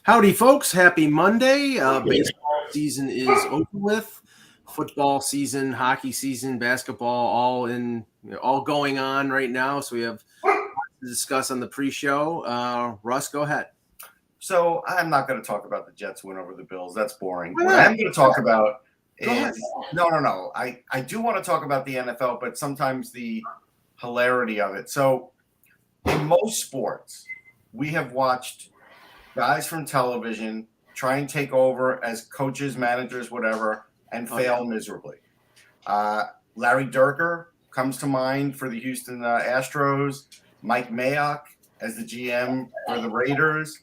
Howdy, folks. Happy Monday. Baseball season is over with. Football season, hockey season, basketball, all going on right now. So we have to discuss on the pre-show. Russ, go ahead. So I'm not going to talk about the Jets win over the Bills. That's boring. What I'm going to talk about is no. I do want to talk about the NFL, but sometimes the hilarity of it. So in most sports, we have watched guys from television try and take over as coaches, managers, whatever, and fail miserably. Larry Durker comes to mind for the Houston Astros, Mike Mayock as the GM for the Raiders,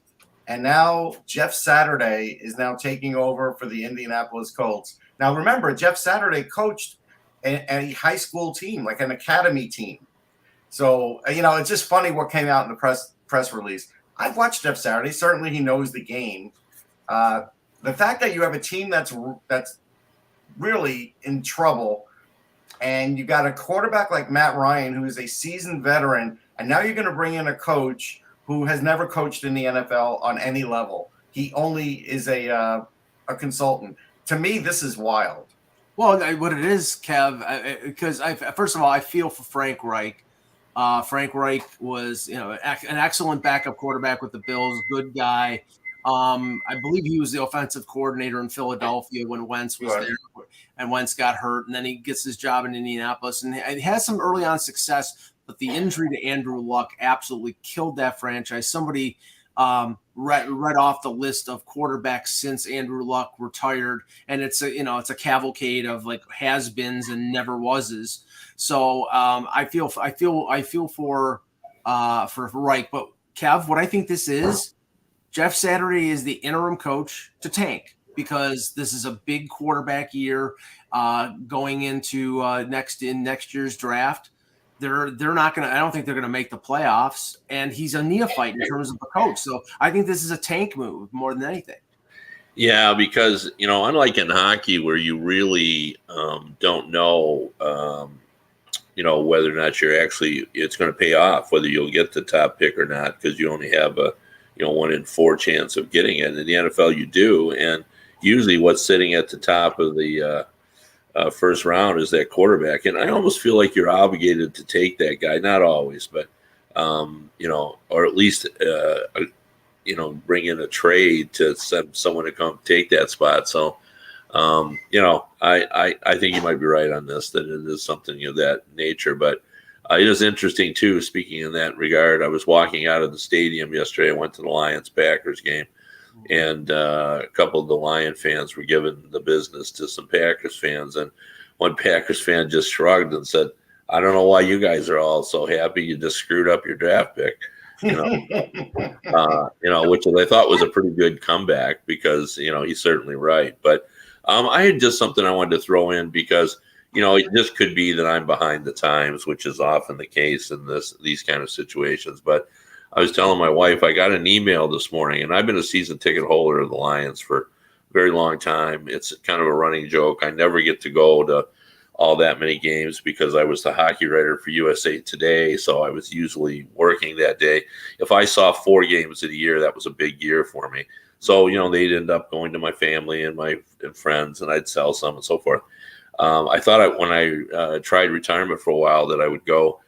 and now Jeff Saturday is now taking over for the Indianapolis Colts. Now, remember, Jeff Saturday coached a high school team, like an academy team. So, it's just funny what came out in the press release. I've watched Jeff Saturday. Certainly he knows the game. The fact that you have a team that's really in trouble and you got a quarterback like Matt Ryan, who is a seasoned veteran, and now you're going to bring in a coach who has never coached in the NFL on any level. He only is a consultant. To me, this is wild. Well, what it is, Kev, because first of all, I feel for Frank Reich. Frank Reich was, an excellent backup quarterback with the Bills, good guy. I believe he was the offensive coordinator in Philadelphia when Wentz was there, and Wentz got hurt, and then he gets his job in Indianapolis, and he has some early on success, but the injury to Andrew Luck absolutely killed that franchise. Somebody read off the list of quarterbacks since Andrew Luck retired, and it's a cavalcade of like has-beens and never was's. So I feel for Reich, but Kev, what I think this is, Jeff Saturday is the interim coach to tank because this is a big quarterback year going into next year's draft. They're not going to. I don't think they're going to make the playoffs, and he's a neophyte in terms of the coach. So I think this is a tank move more than anything. Yeah, because unlike in hockey where you really don't know, whether or not it's going to pay off, whether you'll get the top pick or not, because you only have a 1 in 4 chance of getting it. In the NFL, you do, and usually what's sitting at the top of the first round is that quarterback, and I almost feel like you're obligated to take that guy. Not always, but or at least bring in a trade to send someone to come take that spot. So, I think you might be right on this, that it is something of that nature. But it is interesting too. Speaking in that regard, I was walking out of the stadium yesterday. I went to the Lions-Packers game. And a couple of the Lion fans were giving the business to some Packers fans. And one Packers fan just shrugged and said, I don't know why you guys are all so happy you just screwed up your draft pick. Which I thought was a pretty good comeback because, he's certainly right. But I had just something I wanted to throw in because, it just could be that I'm behind the times, which is often the case in these kind of situations. But I was telling my wife, I got an email this morning, and I've been a season ticket holder of the Lions for a very long time. It's kind of a running joke. I never get to go to all that many games because I was the hockey writer for USA Today, so I was usually working that day. If I saw 4 games of the year, that was a big year for me. So, they'd end up going to my family and my friends, and I'd sell some and so forth. I thought when I tried retirement for a while that I would go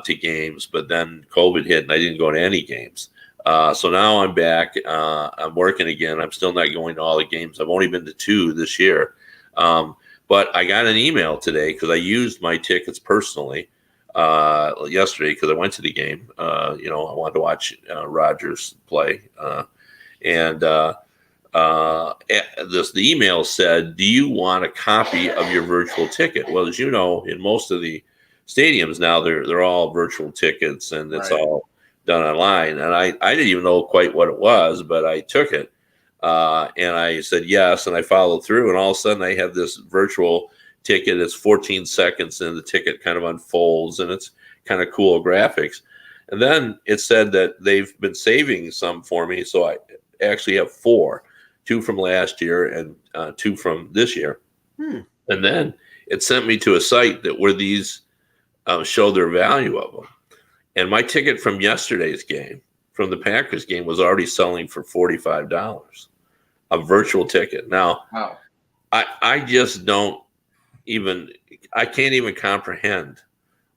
to games, but then COVID hit and I didn't go to any games. So now I'm back. I'm working again. I'm still not going to all the games. I've only been to 2 this year. But I got an email today because I used my tickets personally yesterday because I went to the game. I wanted to watch Rodgers play. The email said, do you want a copy of your virtual ticket? Well, as you know, in most of the stadiums now, they're all virtual tickets and it's all done online. And I didn't even know quite what it was, but I took it and I said yes, and I followed through. And all of a sudden, I have this virtual ticket. It's 14 seconds, and the ticket kind of unfolds, and it's kind of cool graphics. And then it said that they've been saving some for me, so I actually have 4, 2 from last year and 2 from this year. And then it sent me to a site where these show their value of them. And my ticket from yesterday's game from the Packers game was already selling for $45, a virtual ticket. Now, Wow. I just don't even, I can't even comprehend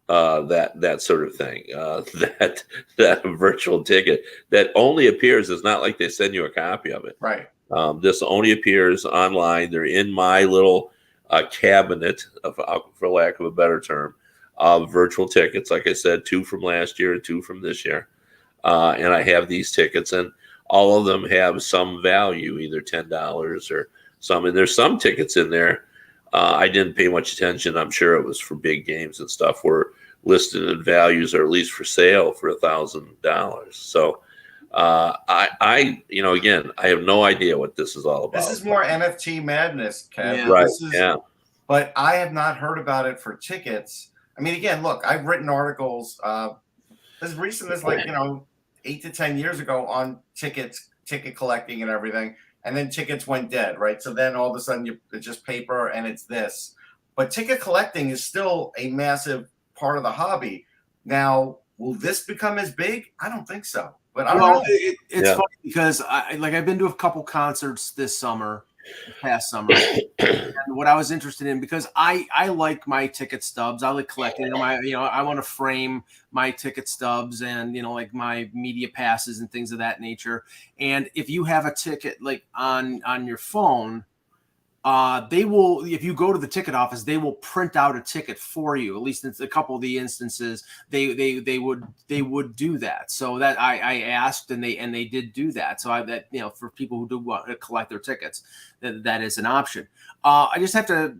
that sort of thing. That virtual ticket that only appears. It's not like they send you a copy of it. Right. This only appears online. They're in my little cabinet, for lack of a better term, of virtual tickets. Like I said, 2 from last year and 2 from this year. And I have these tickets, and all of them have some value, either $10 or some. And there's some tickets in there. I didn't pay much attention. I'm sure it was for big games and stuff, were listed in values, or at least for sale, for $1,000. So again, I have no idea what this is all about. This is more NFT madness, Kev. Yeah. Right. But I have not heard about it for tickets. I mean, again, look, I've written articles as recent as 8 to 10 years ago on ticket collecting and everything. And then tickets went dead, right? So then all of a sudden it's just paper and it's this. But ticket collecting is still a massive part of the hobby. Now, will this become as big? I don't think so. But I don't know. It's funny because I've been to a couple concerts this past summer. And what I was interested in, because I like my ticket stubs. I like collecting them. I want to frame my ticket stubs and like my media passes and things of that nature. And if you have a ticket like on your phone, they will, if you go to the ticket office, they will print out a ticket for you. At least in a couple of the instances, they would do that. So that I asked, and they did do that. So for people who do want to collect their tickets, that is an option. I just have to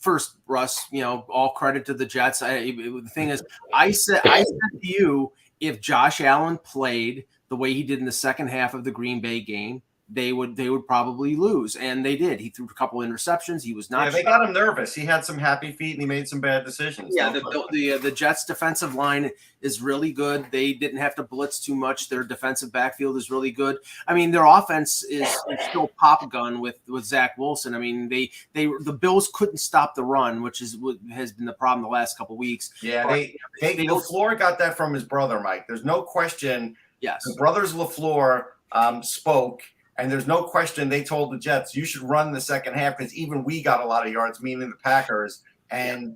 first, Russ, all credit to the Jets. The thing is, I said to you, if Josh Allen played the way he did in the second half of the Green Bay game, they would probably lose, and they did. He threw a couple interceptions. He was not. Yeah, they got him nervous. He had some happy feet, and he made some bad decisions. Yeah, the Jets' defensive line is really good. They didn't have to blitz too much. Their defensive backfield is really good. I mean, their offense is still pop gun with Zach Wilson. I mean, the Bills couldn't stop the run, which is what has been the problem the last couple of weeks. Yeah, LaFleur got that from his brother, Mike. There's no question. Yes, the brothers LaFleur spoke. And there's no question they told the Jets, you should run the second half because even we got a lot of yards, meaning the Packers. And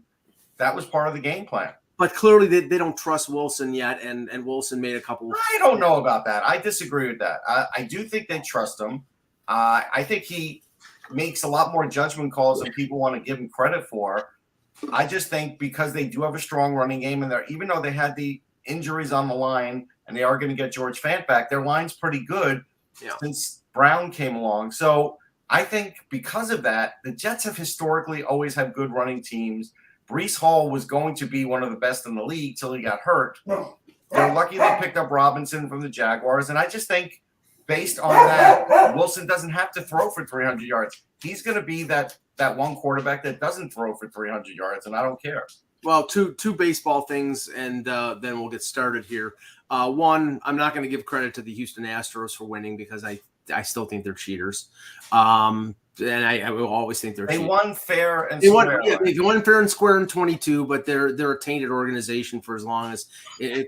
that was part of the game plan. But clearly they don't trust Wilson yet, and Wilson made a couple. I don't know about that. I disagree with that. I do think they trust him. I think he makes a lot more judgment calls than people want to give him credit for. I just think because they do have a strong running game in there, even though they had the injuries on the line and they are going to get George Fant back, their line's pretty good since Brown came along. So I think because of that, the Jets have historically always had good running teams. Breece Hall was going to be one of the best in the league till he got hurt. They're lucky they picked up Robinson from the Jaguars. And I just think based on that, Wilson doesn't have to throw for 300 yards. He's going to be that one quarterback that doesn't throw for 300 yards, and I don't care. Well, two baseball things, and then we'll get started here. One, I'm not going to give credit to the Houston Astros for winning because I still think they're cheaters. And I will always think they're cheaters. They won fair and square. They won fair and square in 22, but they're a tainted organization for as long as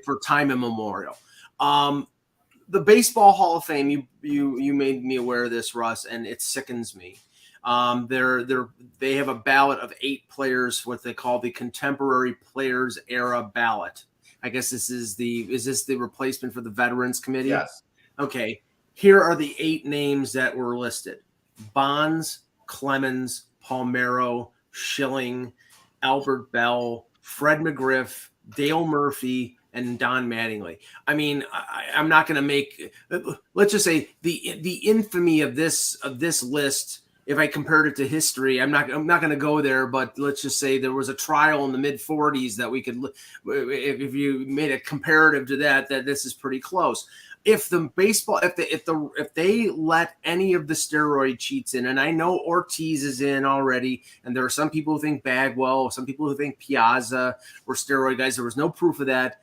for time immemorial. The Baseball Hall of Fame, you made me aware of this, Russ, and it sickens me. They have a ballot of 8 players, what they call the Contemporary Players Era ballot. I guess is this the replacement for the Veterans Committee? Yes. Okay. Here are the 8 names that were listed: Bonds, Clemens, Palmeiro, Schilling, Albert Bell, Fred McGriff, Dale Murphy, and Don Mattingly. I mean, I'm not going to make. Let's just say the infamy of this list. If I compared it to history, I'm not going to go there, but let's just say there was a trial in the mid 40s that we could, if you made a comparative to that this is pretty close. If the baseball, if they let any of the steroid cheats in, and I know Ortiz is in already, and there are some people who think Bagwell, some people who think Piazza were steroid guys. There was no proof of that.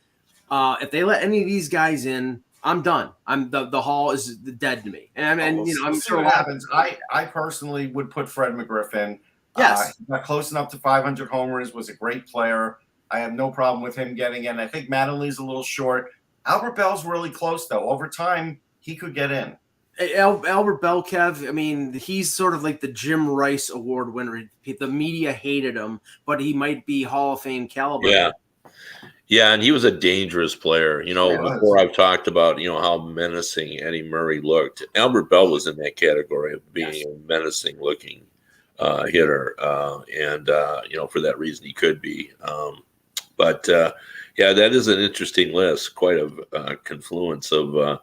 If they let any of these guys in, I'm done. The Hall is dead to me. And I'm sure what happens. I personally would put Fred McGriff in. Yes. He got close enough to 500 homers, was a great player. I have no problem with him getting in. I think Mattingly's a little short. Albert Bell's really close, though. Over time, he could get in. Albert Bell, Kev, I mean, he's sort of like the Jim Rice Award winner. The media hated him, but he might be Hall of Fame caliber. Yeah, and he was a dangerous player. Before I've talked about, how menacing Eddie Murray looked, Albert Bell was in that category of being a menacing looking hitter. And for that reason, he could be. But that is an interesting list, quite a confluence of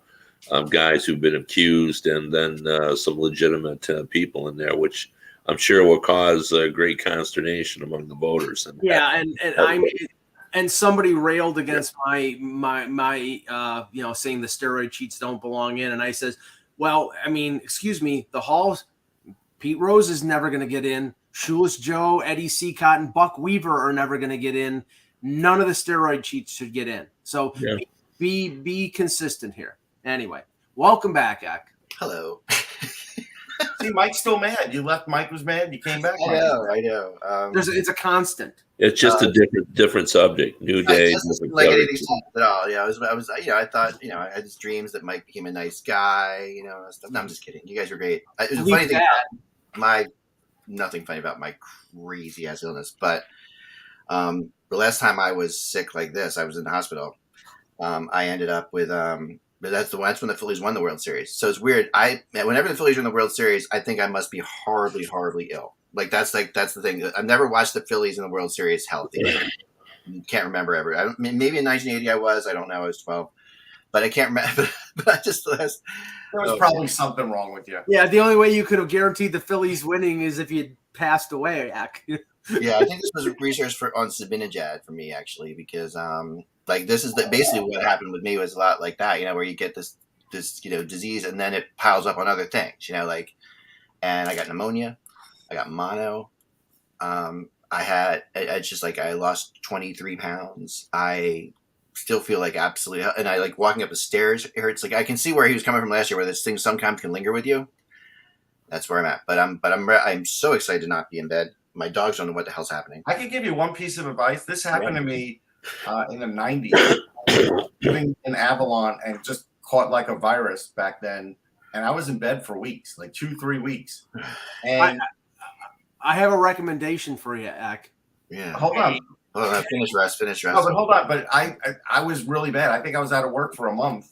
guys who've been accused and then some legitimate people in there, which I'm sure will cause great consternation among the voters. And somebody railed against my saying the steroid cheats don't belong in. And I says, well, I mean, excuse me, the Halls, Pete Rose is never going to get in. Shoeless Joe, Eddie Seacott, and Buck Weaver are never going to get in. None of the steroid cheats should get in. So be consistent here. Anyway, welcome back, Ak. Hello. See, Mike's still mad. You left. Mike was mad. You came back. I know. It's a constant. It's just a different subject. New day. Like anything at all. Yeah, I was. I thought. I had these dreams that Mike became a nice guy. Stuff. No, I'm just kidding. You guys are great. It was a funny thing. Nothing funny about my crazy ass illness, but the last time I was sick like this, I was in the hospital. I ended up with but that's when the Phillies won the World Series. So it's weird. Whenever the Phillies win the World Series, I think I must be horribly, horribly ill. That's the thing. I've never watched the Phillies in the World Series healthy. Can't remember ever. Maybe in 1980 I was. I don't know. I was 12, but I can't remember. But I just there was probably something wrong with you. Yeah, the only way you could have guaranteed the Phillies winning is if you had passed away, Ak. Yeah, I think this was research on Sabinajad for me actually, because this is basically what happened with me was a lot like that, where you get this disease and then it piles up on other things, and I got pneumonia, I got mono, I lost 23 pounds. I still feel like absolutely, and I walking up the stairs, it hurts. I can see where he was coming from last year, where this thing sometimes can linger with you. That's where I'm at, but I'm so excited to not be in bed. My dogs don't know what the hell's happening. I can give you one piece of advice. This happened to me in the 90s, living in Avalon, and just caught like a virus back then. And I was in bed for weeks, like 2-3 weeks. And I have a recommendation for you, Ak. Yeah. Hold on. Finish rest. No, but hold on. But I was really bad. I think I was out of work for a month,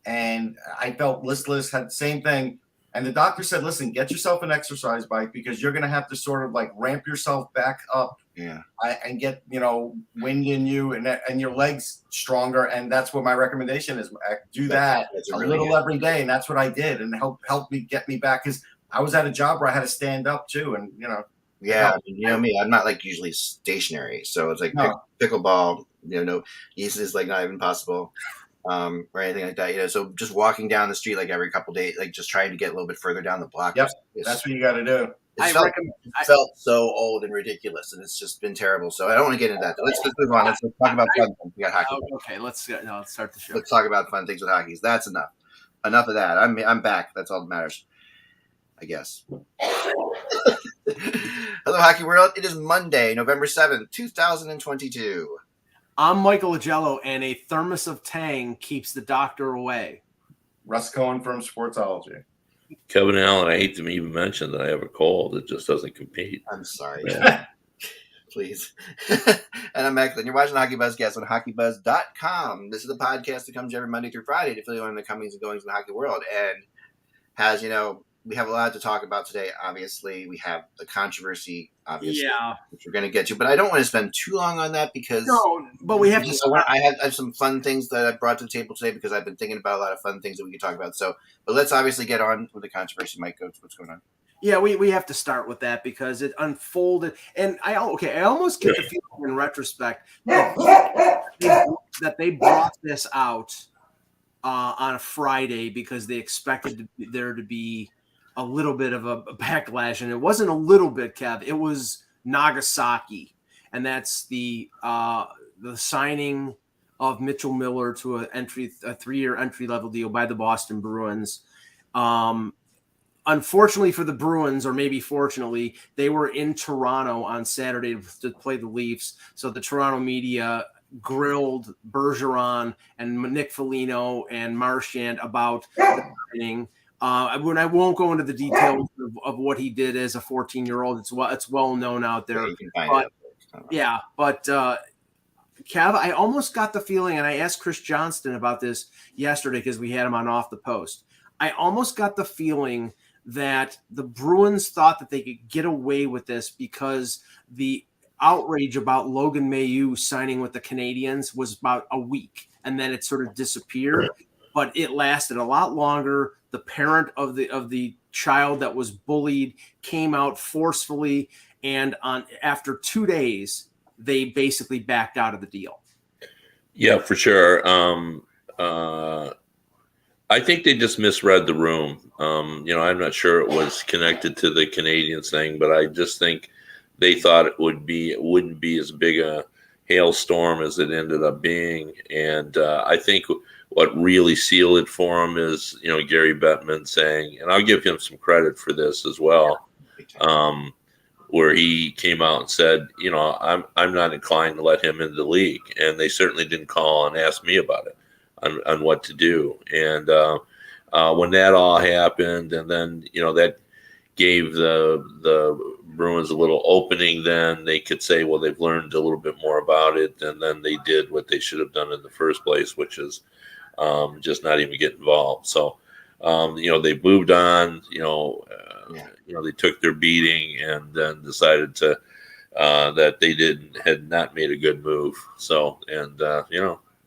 and I felt listless, had the same thing. And the doctor said, listen, get yourself an exercise bike, because you're going to have to sort of ramp yourself back up and get, wind in you and your legs stronger. And that's what my recommendation is. Do that a little every day. And that's what I did, and help me get me back, because I was at a job where I had to stand up too. And, Yeah, me, I'm not usually stationary. So it's pickleball, use is not even possible. Or anything like that, so just walking down the street every couple days, just trying to get a little bit further down the block. Yep, that's what you got to do. It felt so old and ridiculous, and it's just been terrible. So I don't want to get into that. Let's move on. Let's talk about fun things. We got hockey. Okay, let's start the show. Let's talk about fun things with hockey. That's enough. Enough of that. I'm back. That's all that matters, I guess. Hello, Hockey World. It is Monday, November 7th, 2022. I'm Michael Agello, and a thermos of Tang keeps the doctor away. Russ Cohen from Sportsology. Kevin Allen, I hate to even mention that I have a cold. It just doesn't compete. I'm sorry. Yeah. Please. And I'm Macklin. You're watching the HockeyBuzzcast on HockeyBuzz.com. This is the podcast that comes every Monday through Friday to fill you in the comings and goings in the hockey world. And has, we have a lot to talk about today. Obviously, we have the controversy, which we're going to get to. But I don't want to spend too long on that, because but we have to. I have some fun things that I brought to the table today, because I've been thinking about a lot of fun things that we could talk about. So, but let's obviously get on with the controversy. Mike, what's going on? Yeah, we have to start with that, because it unfolded, and I almost get the feeling in retrospect that they brought this out on a Friday because they expected there to be a little bit of a backlash, and it wasn't a little bit, Kev. It was Nagasaki, and that's the signing of Mitchell Miller to a 3-year entry level deal by the Boston Bruins. Unfortunately for the Bruins, or maybe fortunately, they were in Toronto on Saturday to play the Leafs. So the Toronto media grilled Bergeron and Nick Foligno and Marchand about the signing. When I won't go into the details of what he did as a 14-year-old, it's well known out there. But Cav, I almost got the feeling, and I asked Chris Johnston about this yesterday because we had him on Off the Post. I almost got the feeling that the Bruins thought that they could get away with this because the outrage about Logan Mailloux signing with the Canadiens was about a week, and then it sort of disappeared. But it lasted a lot longer. The parent of the child that was bullied came out forcefully, and after 2 days, they basically backed out of the deal. Yeah, for sure. I think they just misread the room. I'm not sure it was connected to the Canadiens thing, but I just think they thought it wouldn't be as big a hailstorm as it ended up being. And I think what really sealed it for him is, Gary Bettman saying, and I'll give him some credit for this as well, where he came out and said, I'm not inclined to let him into the league. And they certainly didn't call and ask me about it on what to do. And when that all happened, and then, that gave the Bruins a little opening, then they could say, well, they've learned a little bit more about it. And then they did what they should have done in the first place, which is just not even get involved. So, they moved on, they took their beating and then decided to, that they had not made a good move. So, and,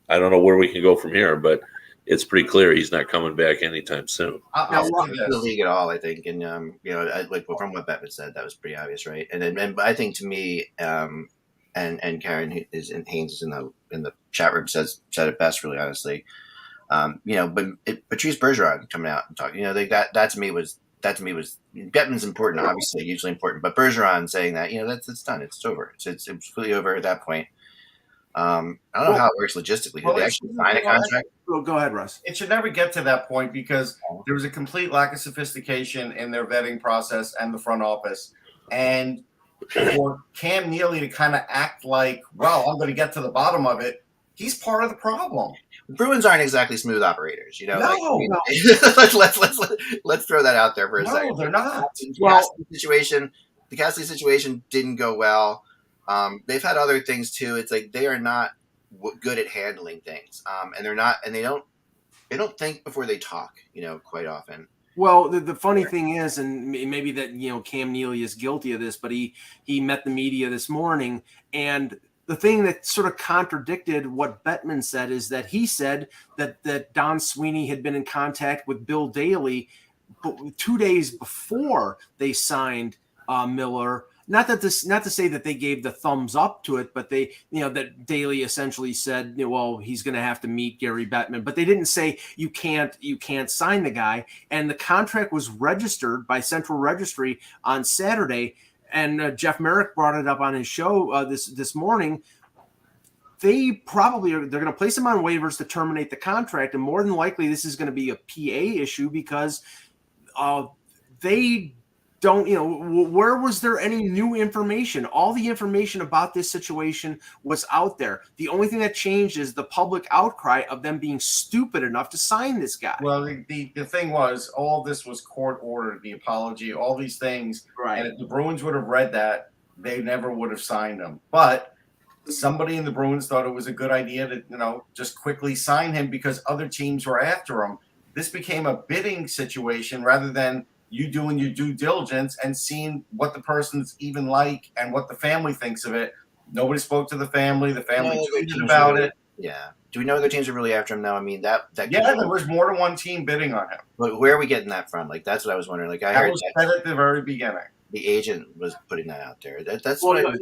I don't know where we can go from here, but it's pretty clear he's not coming back anytime soon. I'll the league at all, I think. And, from what Bettman said, that was pretty obvious, right? And I think to me, and Karen Haynes is in the chat room said it best, really honestly. But Patrice Bergeron coming out and talking, that to me was Bettman's important, obviously, hugely important, but Bergeron saying that, it's done, it's over, it's completely over at that point. I don't know how it works logistically. Did they actually sign a contract? Go ahead, Russ. It should never get to that point because there was a complete lack of sophistication in their vetting process and the front office. And for Cam Neely to kind of act like, well, I'm going to get to the bottom of it, he's part of the problem. Bruins aren't exactly smooth operators, No. Let's throw that out there for a second. No, they're not. The Cassidy situation didn't go well. They've had other things too. It's like they are not good at handling things, and they don't think before they talk. Quite often. Well, the funny thing is, and maybe that Cam Neely is guilty of this, but he met the media this morning, and the thing that sort of contradicted what Bettman said is that he said that Don Sweeney had been in contact with Bill Daly 2 days before they signed Miller. Not to say that they gave the thumbs up to it, but they, that Daly essentially said, well, he's going to have to meet Gary Bettman, but they didn't say you can't sign the guy. And the contract was registered by Central Registry on Saturday. And Jeff Merrick brought it up on his show this morning. They're going to place him on waivers to terminate the contract, and more than likely this is going to be a PA issue because they don't, where was there any new information? All the information about this situation was out there. The only thing that changed is the public outcry of them being stupid enough to sign this guy. Well, the thing was, all this was court ordered, the apology, all these things. Right. And if the Bruins would have read that, they never would have signed him. But somebody in the Bruins thought it was a good idea to, just quickly sign him because other teams were after him. This became a bidding situation rather than you doing your due diligence and seeing what the person's even like and what the family thinks of it. Nobody spoke to the family. The family tweeted about it. Yeah. Do we know other teams are really after him now? I mean, that there was more than one team bidding on him. But where are we getting that from? Like, that's what I was wondering. Like, I heard that at the very beginning. The agent was putting that out there. That's well, what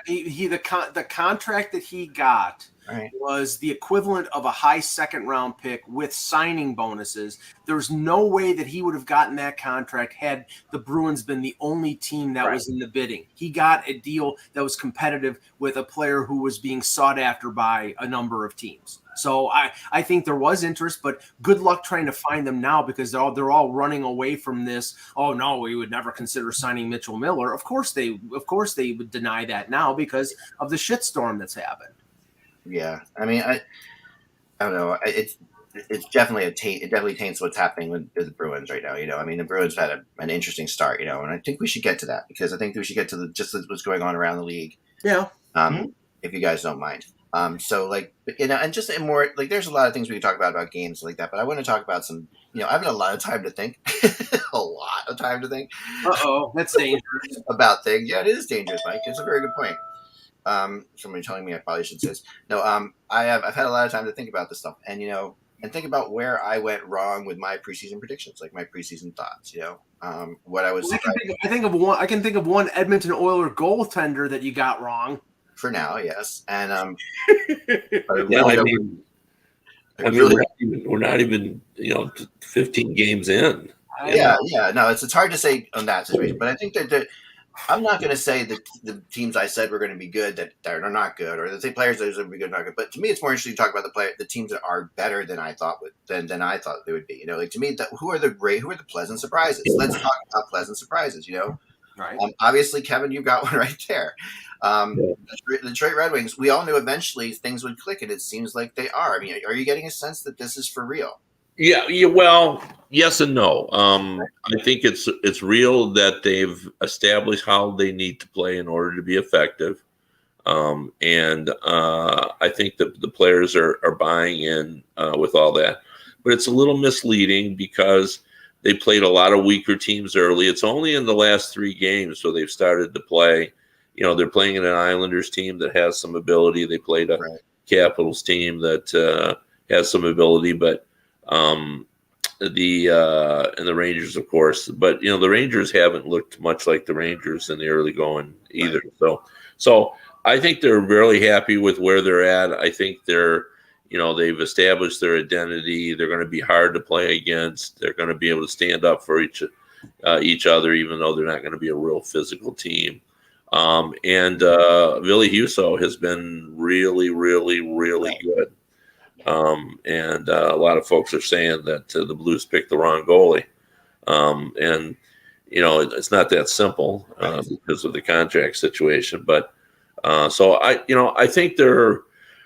the contract that he got was the equivalent of a high second round pick with signing bonuses. There's no way that he would have gotten that contract had the Bruins been the only team that was in the bidding. He got a deal that was competitive with a player who was being sought after by a number of teams. So I think there was interest, but good luck trying to find them now because they're all running away from this. Oh no, we would never consider signing Mitchell Miller. Of course they would deny that now because of the shitstorm that's happened. Yeah, I mean, I don't know. It's definitely it definitely taints what's happening with the Bruins right now. I mean, the Bruins had an interesting start. And I think we should get to that because I think we should get to just what's going on around the league. Yeah. If you guys don't mind. So like, and just more like, there's a lot of things we can talk about games like that, but I want to talk about some. I have a lot of time to think, a lot of time to think. That's dangerous about things. Yeah, it is dangerous, Mike. It's a very good point. Somebody telling me I probably should say this. No, I've had a lot of time to think about this stuff, and and think about where I went wrong with my preseason predictions, like my preseason thoughts. What I was. I can think of one Edmonton Oiler goaltender that you got wrong. For now, yes, and we're not even 15 games in. Yeah, no, it's hard to say on that situation, but I think that I'm not going to say that the teams I said were going to be good that are not good, or the players that are going to be good not good. But to me, it's more interesting to talk about the teams that are better than I thought than I thought they would be. Like to me, who are the pleasant surprises? Let's talk about pleasant surprises. Right. Obviously, Kevin, you got one right there. The Detroit Red Wings. We all knew eventually things would click, and it seems like they are. I mean, are you getting a sense that this is for real? Yeah. Well, yes and no. I think it's real that they've established how they need to play in order to be effective, and I think that the players are buying in with all that. But it's a little misleading because they played a lot of weaker teams early. It's only in the last 3 games where they've started to play. They're playing in an Islanders team that has some ability. They played a Capitals team that has some ability, but and the Rangers, of course. But the Rangers haven't looked much like the Rangers in the early going either. Right. So I think they're really happy with where they're at. I think they've established their identity. They're going to be hard to play against. They're going to be able to stand up for each other, even though they're not going to be a real physical team. And Ville Husso has been really, really, really good. And a lot of folks are saying that the Blues picked the wrong goalie. And it's not that simple because of the contract situation. But so I think they're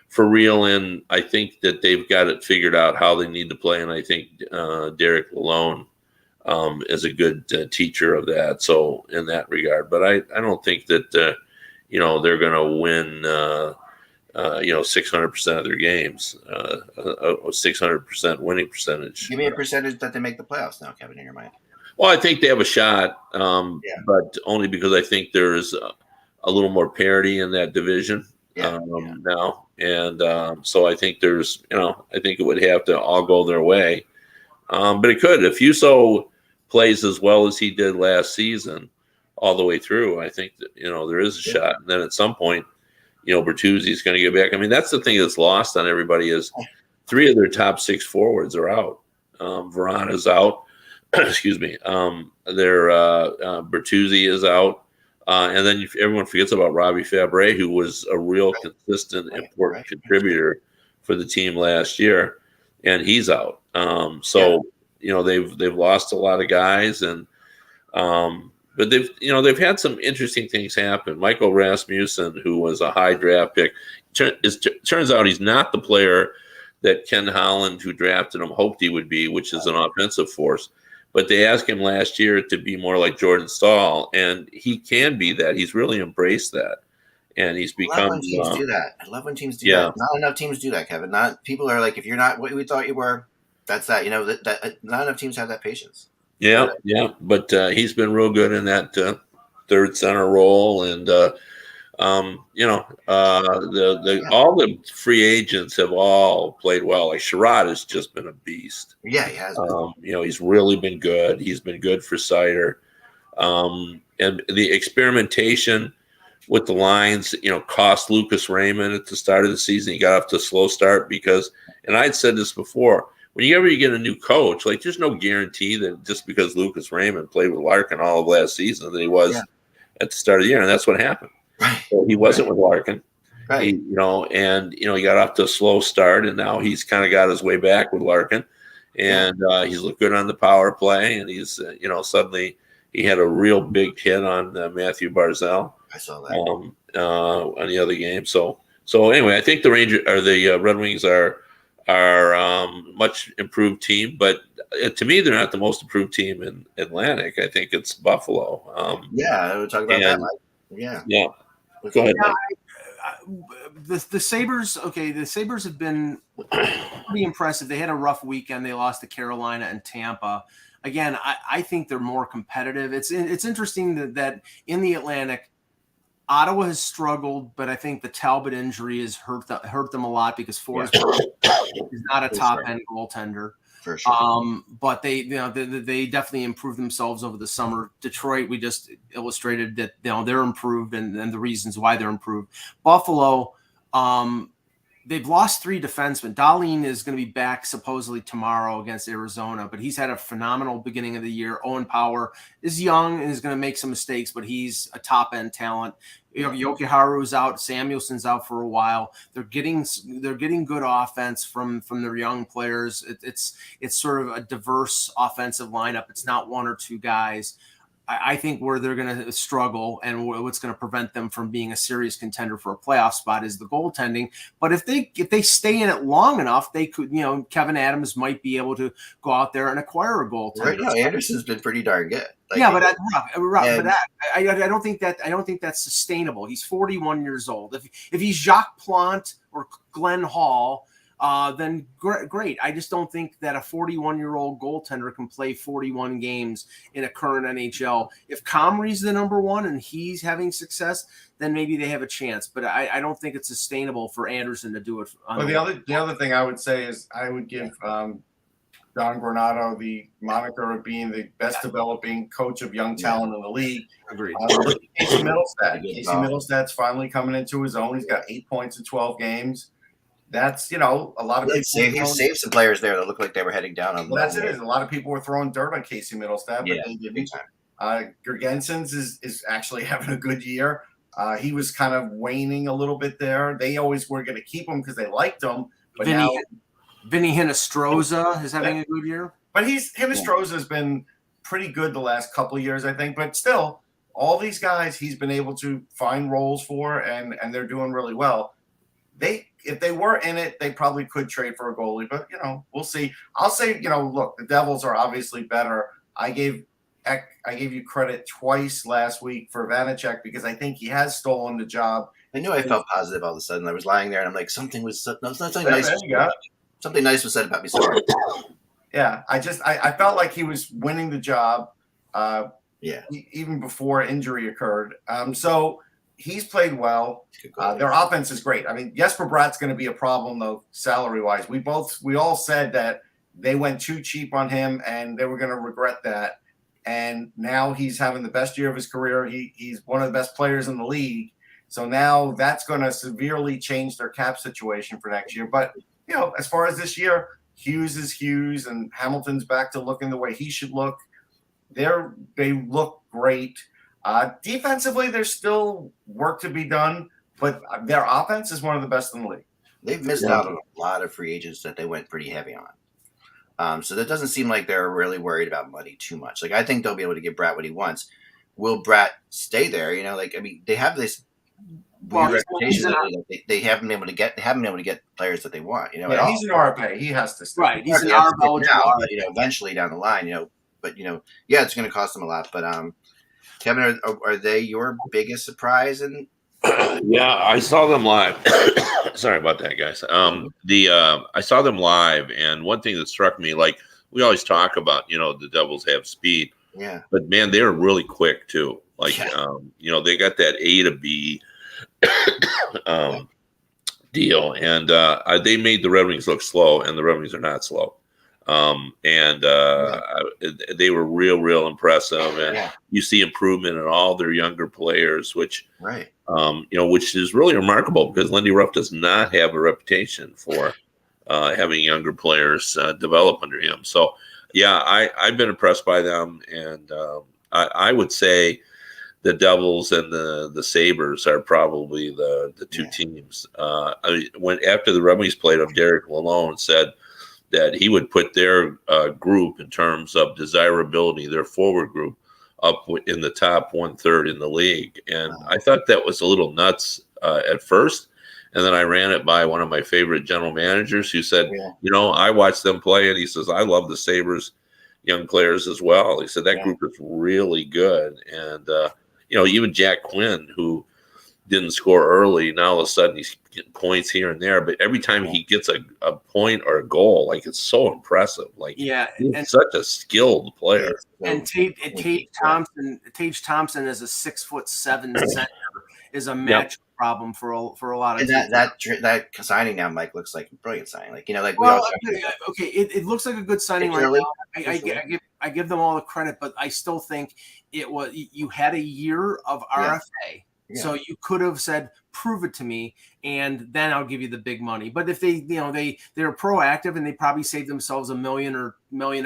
for real, and I think that they've got it figured out how they need to play. And I think Derek Lalonde is a good teacher of that. So in that regard, but I don't think that they're going to win 600% of their games, 600% winning percentage. Give me a percentage that they make the playoffs now, Kevin, in your mind. Well, I think they have a shot, but only because I think there's a little more parity in that division now. And so I think there's, I think it would have to all go their way. But it could. If Husso plays as well as he did last season all the way through, I think that, there is a shot. And then at some point, Bertuzzi's going to get back. I mean, that's the thing that's lost on everybody is 3 of their top 6 forwards are out. Verana's out. Excuse me. Bertuzzi is out. And then everyone forgets about Robbie Fabre, who was a real consistent, important contributor for the team last year, and he's out. They've lost a lot of guys, and but they've had some interesting things happen. Michael Rasmussen, who was a high draft pick, turns out he's not the player that Ken Holland, who drafted him, hoped he would be, which is an offensive force. But they asked him last year to be more like Jordan Staal, and he can be that. He's really embraced that, and he's become. I love when teams do that. I love when teams do that. Not enough teams do that, Kevin. Not people are like, if you're not what we thought you were, that's that. That not enough teams have that patience. Yeah. But he's been real good in that third center role, and all the free agents have all played well. Like Sherrod has just been a beast. Yeah, he has been. He's really been good. He's been good for Sider. And the experimentation with the lines, cost Lucas Raymond at the start of the season. He got off to a slow start because, and I'd said this before, whenever you get a new coach, like there's no guarantee that just because Lucas Raymond played with Larkin all of last season that he was at the start of the year, and that's what happened. Right. So he wasn't with Larkin. Right. He got off to a slow start, and now he's kind of got his way back with Larkin, and he's looked good on the power play, and he's suddenly he had a real big hit on Matthew Barzal. I saw that on the other game. So So anyway, I think the Red Wings are much improved team, but to me, they're not the most improved team in Atlantic. I think it's Buffalo. We'll talk about that, Mike. Yeah. Go ahead, Mike. The Sabres, okay, the Sabres have been pretty impressive. They had a rough weekend. They lost to Carolina and Tampa. Again, I think they're more competitive. It's interesting that in the Atlantic, Ottawa has struggled, but I think the Talbot injury has hurt them a lot because Forsberg is not a top-end goaltender. For sure. But they definitely improved themselves over the summer. Detroit, we just illustrated that they're improved and the reasons why they're improved. Buffalo, they've lost 3 defensemen. Dahlin is going to be back supposedly tomorrow against Arizona, but he's had a phenomenal beginning of the year. Owen Power is young and is going to make some mistakes, but he's a top-end talent. Yokiharu's out. Samuelson's out for a while. They're getting good offense from their young players. It's sort of a diverse offensive lineup. It's not 1 or 2 guys. I think where they're going to struggle and what's going to prevent them from being a serious contender for a playoff spot is the goaltending. But if they stay in it long enough, they could, Kevin Adams might be able to go out there and acquire a goaltender. Right now, Anderson's been pretty darn good. But I don't think that's sustainable. He's 41 years old. If he's Jacques Plante or Glenn Hall, then great. I just don't think that a 41-year-old goaltender can play 41 games in a current NHL. If Comrie's the number 1 and he's having success, then maybe they have a chance. But I don't think it's sustainable for Anderson to do it. Well, the other thing I would say is I would give Don Granato the moniker of being the best developing coach of young talent in the league. Agreed. Casey Middlestat. Casey Middlestat's finally coming into his own. He's got 8 points in 12 games. That's, a lot of people. He saved some players there that looked like they were heading down on. Well, that's it. A lot of people were throwing dirt on Casey Middlestat, but they didn't. Gergensons is actually having a good year. He was kind of waning a little bit there. They always were going to keep him because they liked him. But Vinny Hinostroza is having a good year. But Hinostroza has been pretty good the last couple of years, I think. But still, all these guys he's been able to find roles for, and they're doing really well. If they were in it, they probably could trade for a goalie, but we'll see. I'll say, look, the Devils are obviously better. I gave you credit twice last week for Vanacek because I think he has stolen the job. I knew I felt positive all of a sudden. I was lying there and I'm like, something nice. Something nice was said about me. Sorry. Yeah, I felt like he was winning the job. Even before injury occurred. So. He's played well. Their offense is great. I mean, Jesper Bratt's going to be a problem though, salary-wise. We all said that they went too cheap on him, and they were going to regret that. And now he's having the best year of his career. He's one of the best players in the league. So now that's going to severely change their cap situation for next year. But as far as this year, Hughes is Hughes, and Hamilton's back to looking the way he should look. They look great. Defensively, there's still work to be done, but their offense is one of the best in the league. They've missed out on a lot of free agents that they went pretty heavy on. So that doesn't seem like they're really worried about money too much. Like, I think they'll be able to give Bratt what he wants. Will Bratt stay there? They have this weird reputation that they haven't been able to get players that they want. He's an RFA. He has to stay. Right. He's an RFA now, but eventually down the line, But it's going to cost them a lot. But Kevin, are they your biggest surprise? I saw them live. Sorry about that, guys. I saw them live, and one thing that struck me, like we always talk about, the Devils have speed. Yeah. But man, they were really quick too. Like, they got that A to B deal, and they made the Red Wings look slow, and the Red Wings are not slow. They were real impressive, and you see improvement in all their younger players, which which is really remarkable because Lindy Ruff does not have a reputation for having younger players develop under him. So I've been impressed by them, and I would say the Devils and the Sabres are probably the two teams. After the Red Wings played them, Derek Lalonde said that he would put their group in terms of desirability, their forward group, up in the top 1/3 in the league. And I thought that was a little nuts at first. And then I ran it by one of my favorite general managers who said, I watched them play, and he says, I love the Sabres young players as well. He said that group is really good. And, even Jack Quinn, who didn't score early, now all of a sudden he's getting points here and there. But every time he gets a point or a goal, like, it's so impressive. Like, he's such a skilled player. And Tage Thompson is a 6'7" center is a match problem for a lot of teams. That signing now, Mike, looks like a brilliant signing. Like, it looks like a good signing right now. I give them all the credit, but I still think you had a year of RFA. Yeah. So you could have said, prove it to me, and then I'll give you the big money. But if they're proactive, and they probably saved themselves $1 million or $1.5 million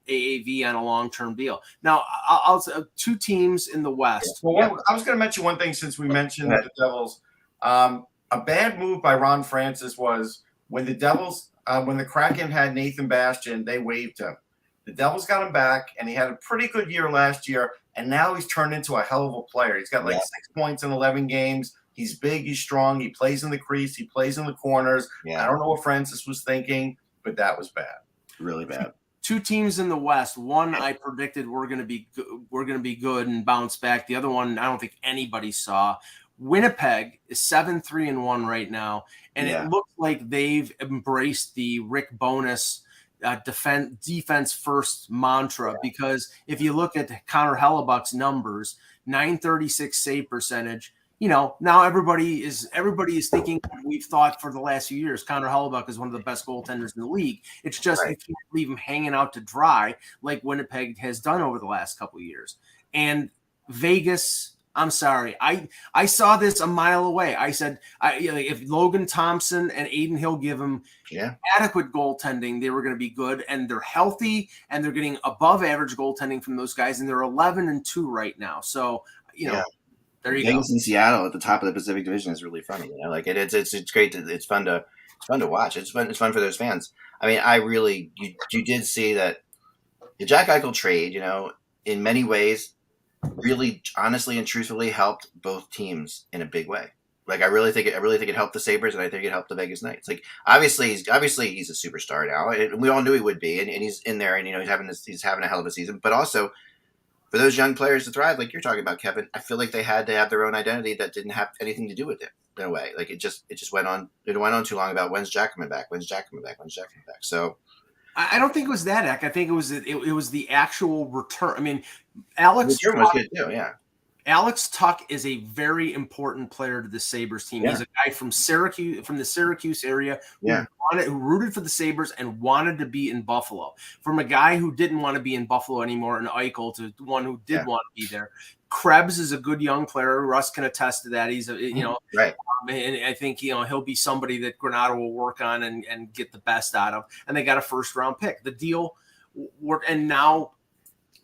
AAV on a long-term deal. Now, I'll two teams in the West. Well, I was going to mention one thing since we mentioned the Devils. A bad move by Ron Francis was when the Devils, when the Kraken had Nathan Bastian, they waived him. The Devils got him back, and he had a pretty good year last year, and now he's turned into a hell of a player. He's got 6 points in 11 games. He's big, he's strong, he plays in the crease, he plays in the corners. I don't know what Francis was thinking, but that was bad. Really bad. Two teams in the West. One I predicted we're going to be good and bounce back. The other one I don't think anybody saw. Winnipeg is 7-3-1 right now, and it looks like they've embraced the Rick Bowness defense first mantra, because if you look at Connor Hellebuck's numbers, .936 save percentage, now everybody is thinking what we've thought for the last few years. Connor Hellebuck is one of the best goaltenders in the league. It's just you can't leave him hanging out to dry like Winnipeg has done over the last couple of years. And Vegas, I'm sorry. I saw this a mile away. I said, if Logan Thompson and Aiden Hill give them adequate goaltending, they were going to be good. And they're healthy, and they're getting above average goaltending from those guys. And they're 11-2 right now. So, there you go. Vegas and Seattle at the top of the Pacific Division is really funny. It's great. It's fun to watch. It's fun for those fans. I mean, you did see that the Jack Eichel trade, in many ways, really honestly and truthfully helped both teams in a big way. Like, I really think it helped the Sabres, and I think it helped the Vegas Knights. Like, obviously he's a superstar now, and we all knew he would be, and he's in there, and he's having a hell of a season. But also for those young players to thrive, like you're talking about, Kevin, I feel like they had to have their own identity that didn't have anything to do with it in a way. Like, it just went on. It went on too long about when's Jack coming back. So I don't think it was that, Eck. I think it was the actual return. I mean, Alex Tuck was good too, Alex Tuck is a very important player to the Sabres team. He's a guy from the Syracuse area who rooted for the Sabres and wanted to be in Buffalo. From a guy who didn't want to be in Buffalo anymore in Eichel to one who did want to be there. Krebs is a good young player. Russ can attest to that. He's and I think he'll be somebody that Granato will work on and get the best out of. And they got a first round pick. The deal worked, and now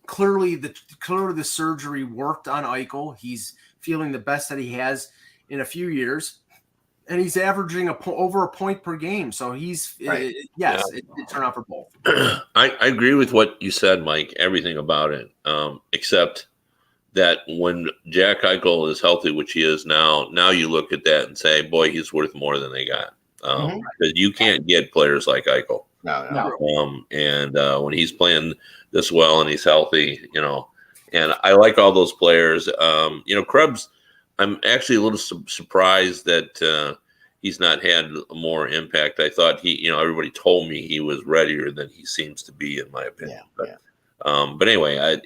clearly the surgery worked on Eichel. He's feeling the best that he has in a few years, and he's averaging over a point per game. So he's it turned out for both. I agree with what you said, Mike. Everything about it, except that when Jack Eichel is healthy, which he is now you look at that and say, boy, he's worth more than they got. Because you can't get players like Eichel. No. And when he's playing this well and he's healthy, and I like all those players. Krebs, I'm actually a little surprised that he's not had more impact. I thought everybody told me he was readier than he seems to be, in my opinion. But anyway,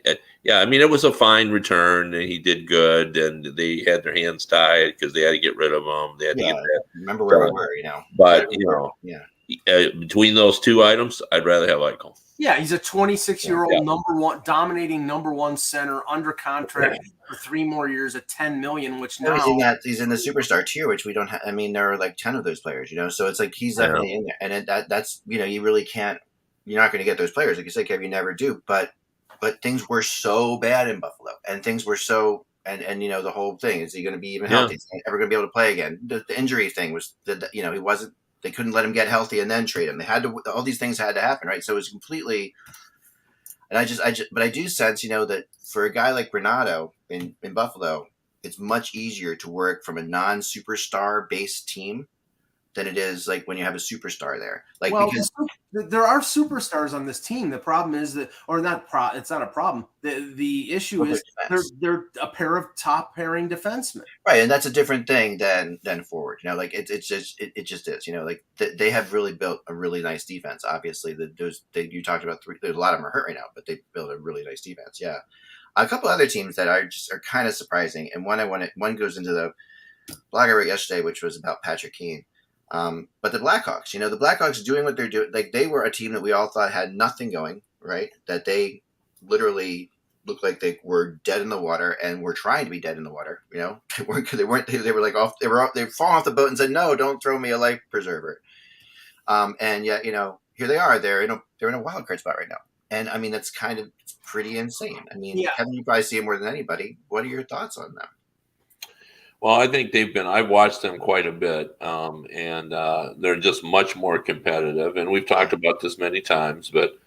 I mean, it was a fine return, and he did good, and they had their hands tied because they had to get rid of him. They had to get that. Remember where we were, But between those two items, I'd rather have Eichel. Yeah, he's a 26-year-old dominating number one center under contract for 3 more years at $10 million, which now he's in the superstar tier, which we don't have. I mean, there are like 10 of those players, so it's like he's definitely in there, and that's you really can't. You're not going to get those players, like you say, Kev. You never do. But things were so bad in Buffalo, and things were so and the whole thing, is he going to be even healthy? Is he ever going to be able to play again? The injury thing was that he wasn't. They couldn't let him get healthy and then trade him. They had to. All these things had to happen, right? So it was completely. And but I do sense, that for a guy like Granato in Buffalo, it's much easier to work from a non-superstar based team than it is like when you have a superstar there. Like, well, because there are superstars on this team. The problem is that, or not, it's not a problem. The issue is they're a pair of top pairing defensemen. Right, and that's a different thing than forward. You know, like it just is. You know, like they have really built a really nice defense. Obviously, you talked about three. There's a lot of them are hurt right now, but they built a really nice defense. Yeah, a couple other teams that are kind of surprising, and one goes into the blog I wrote yesterday, which was about Patrick Kane. But the Blackhawks, you know, the Blackhawks doing what they're doing. Like, they were a team that we all thought had nothing going, right? That they literally looked like they were dead in the water and were trying to be dead in the water. You know, they were like they were falling off the boat and said, "No, don't throw me a life preserver." And yet, you know, here they are. They're in a wild card spot right now. And I mean, that's it's pretty insane. I mean, Kevin, you probably see it more than anybody. What are your thoughts on them? Well, I think I've watched them quite a bit, and they're just much more competitive. And we've talked about this many times, but,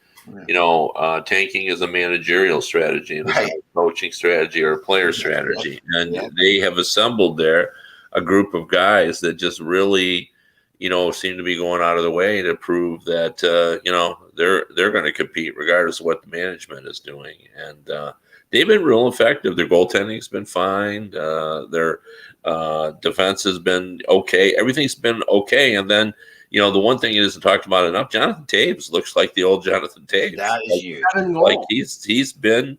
you know, tanking is a managerial strategy, and it's not a coaching strategy or a player strategy. And they have assembled there a group of guys that just really, you know, seem to be going out of the way to prove that, you know, they're going to compete regardless of what the management is doing. And they've been real effective. Their goaltending's been fine. Their defense has been okay. Everything's been okay. And then, you know, the one thing isn't talked about enough, Jonathan Toews looks like the old Jonathan Toews. That is huge. Like he's been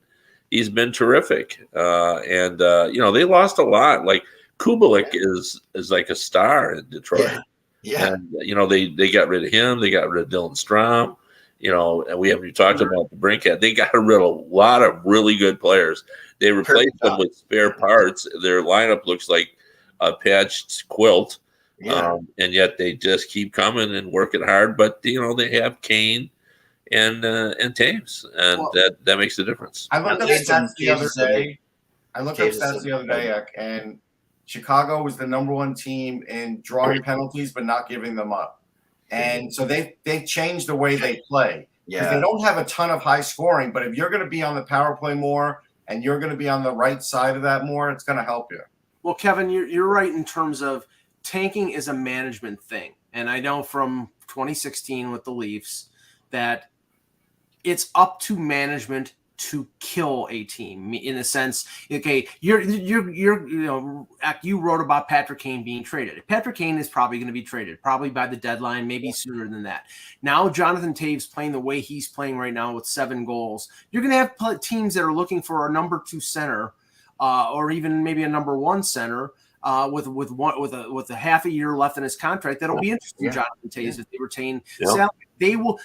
terrific. And you know, they lost a lot. Like Kubelik is like a star in Detroit. Yeah. And you know, they got rid of him. They got rid of Dylan Strom. You know, and we haven't talked about the Brinkhead. They got rid of a lot of really good players. They replaced them with spare parts. Their lineup looks like a patched quilt, and yet they just keep coming and working hard. But you know, they have Kane and Taves, and that makes a difference. I looked up stats the other day. And Chicago was the number one team in drawing penalties, but not giving them up. And so they changed the way they play. Because they don't have a ton of high scoring, but if you're going to be on the power play more and you're going to be on the right side of that more, it's going to help you. Well, Kevin, you're right in terms of tanking is a management thing. And I know from 2016 with the Leafs that it's up to management to kill a team in a sense. Okay, you wrote about Patrick Kane being traded. Patrick Kane is probably going to be traded, probably by the deadline, maybe sooner than that. Now Jonathan Toews playing the way he's playing right now with 7 goals. You're going to have teams that are looking for a number 2 center, or even maybe a number 1 center. With a half a year left in his contract, that'll be interesting. Jonathan Toews, if they retain salary, they will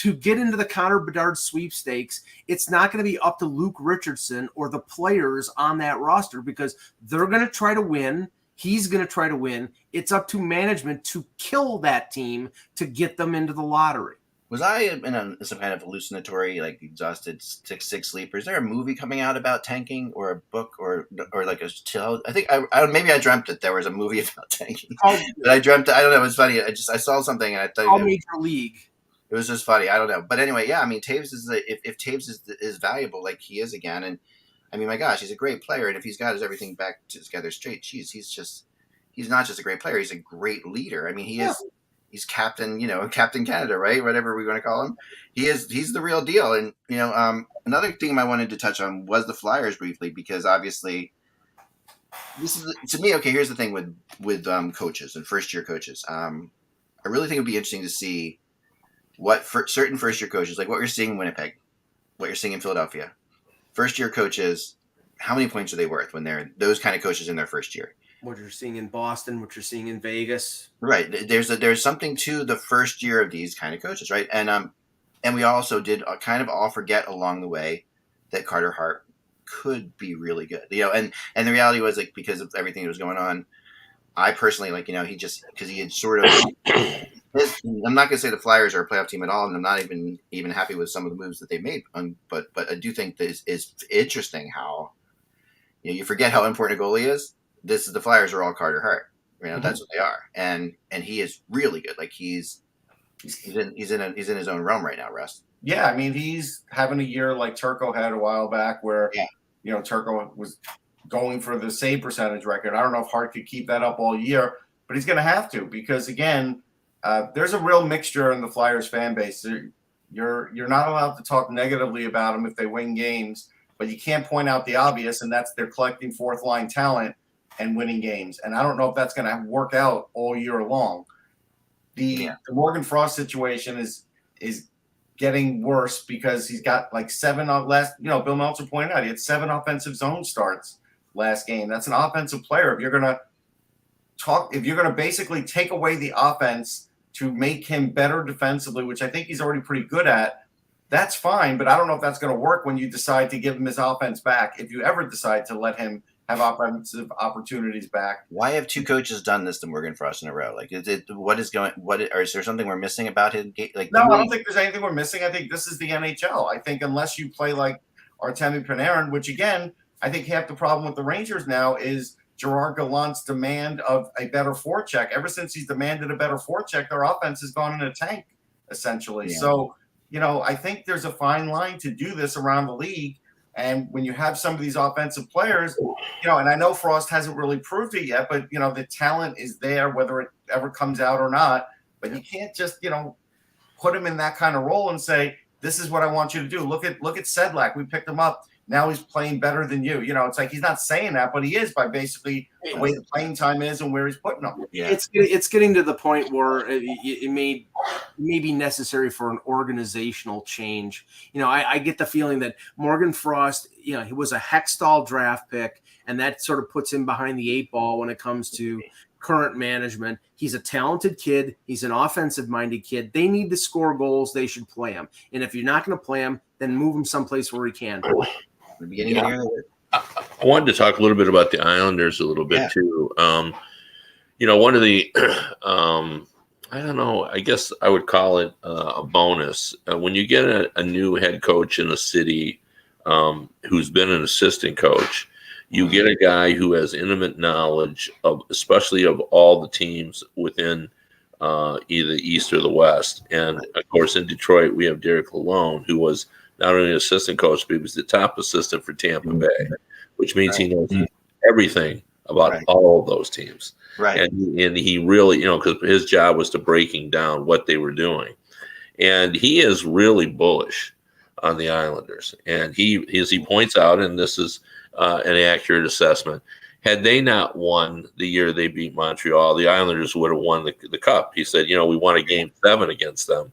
to get into the Connor Bedard sweepstakes. It's not going to be up to Luke Richardson or the players on that roster because they're going to try to win. He's going to try to win. It's up to management to kill that team to get them into the lottery. Was I in some kind of hallucinatory, like exhausted six sleeper? Is there a movie coming out about tanking, or a book, or like a chill? I think maybe I dreamt that there was a movie about tanking. But I dreamt. I don't know. It was funny. I saw something and I thought Major League. It was just funny. I don't know. But anyway, yeah. I mean, Taves is if Taves is valuable like he is again, and I mean, my gosh, he's a great player, and if he's got his everything back together straight, he's not just a great player. He's a great leader. I mean, he is. He's Captain Canada, right? Whatever we want to call him. He's the real deal. And, you know, another thing I wanted to touch on was the Flyers briefly, because obviously this is, to me, okay, here's the thing with coaches and first-year coaches. I really think it would be interesting to see what certain first-year coaches, like what you're seeing in Winnipeg, what you're seeing in Philadelphia, first-year coaches, how many points are they worth when they're those kind of coaches in their first year? What you're seeing in Boston, what you're seeing in Vegas. Right. There's something to the first year of these kind of coaches, right? And we also did kind of all forget along the way that Carter Hart could be really good. You know, and the reality was, like, because of everything that was going on, I personally, like, you know, because he had sort of I'm not going to say the Flyers are a playoff team at all, and I'm not even happy with some of the moves that they made. But I do think that it's interesting how, you know, you forget how important a goalie is. The Flyers are all Carter Hart. You know, that's what they are, and he is really good. Like he's in his own realm right now, Russ. Yeah, I mean, he's having a year like Turco had a while back, where you know, Turco was going for the save percentage record. I don't know if Hart could keep that up all year, but he's going to have to, because again, there's a real mixture in the Flyers fan base. You're not allowed to talk negatively about them if they win games, but you can't point out the obvious, and that's they're collecting fourth line talent and winning games. And I don't know if that's going to work out all year long. The Morgan Frost situation is getting worse because he's got like 7 last. Bill Meltzer pointed out he had 7 offensive zone starts last game. That's an offensive player. If you're going to basically take away the offense to make him better defensively, which I think he's already pretty good at, that's fine. But I don't know if that's going to work when you decide to give him his offense back. If you ever decide to let him have offensive opportunities back. Why have 2 coaches done this to Morgan Frost in a row? Like, is there something we're missing about his game? Like, no, I don't think there's anything we're missing. I think this is the NHL. I think unless you play like Artemi Panarin, which again, I think half the problem with the Rangers now is Gerard Gallant's demand of a better forecheck. Ever since he's demanded a better forecheck, their offense has gone in a tank, essentially. Yeah. So, I think there's a fine line to do this around the league. And when you have some of these offensive players, and I know Frost hasn't really proved it yet, but, the talent is there, whether it ever comes out or not. But you can't just, put him in that kind of role and say, this is what I want you to do. Look at Sedlak. We picked him up. Now he's playing better than you. It's like he's not saying that, but he is by basically the way the playing time is and where he's putting them. Yeah. It's getting to the point where it may be necessary for an organizational change. I get the feeling that Morgan Frost, he was a Hextall draft pick, and that sort of puts him behind the 8 ball when it comes to current management. He's a talented kid. He's an offensive-minded kid. They need to score goals. They should play him. And if you're not going to play him, then move him someplace where he can. I wanted to talk a little bit about the Islanders a little bit too. One of the, I don't know, I guess I would call it a bonus. When you get a new head coach in a city who's been an assistant coach, you get a guy who has intimate knowledge of, especially of all the teams within either the East or the West. And of course, in Detroit, we have Derek Lalonde, who was not only an assistant coach, but he was the top assistant for Tampa Bay, which means he knows everything about all of those teams. Right. And he really, because his job was to breaking down what they were doing. And he is really bullish on the Islanders. And as he points out, and this is an accurate assessment, had they not won the year they beat Montreal, the Islanders would have won the cup. He said, we won a game 7 against them.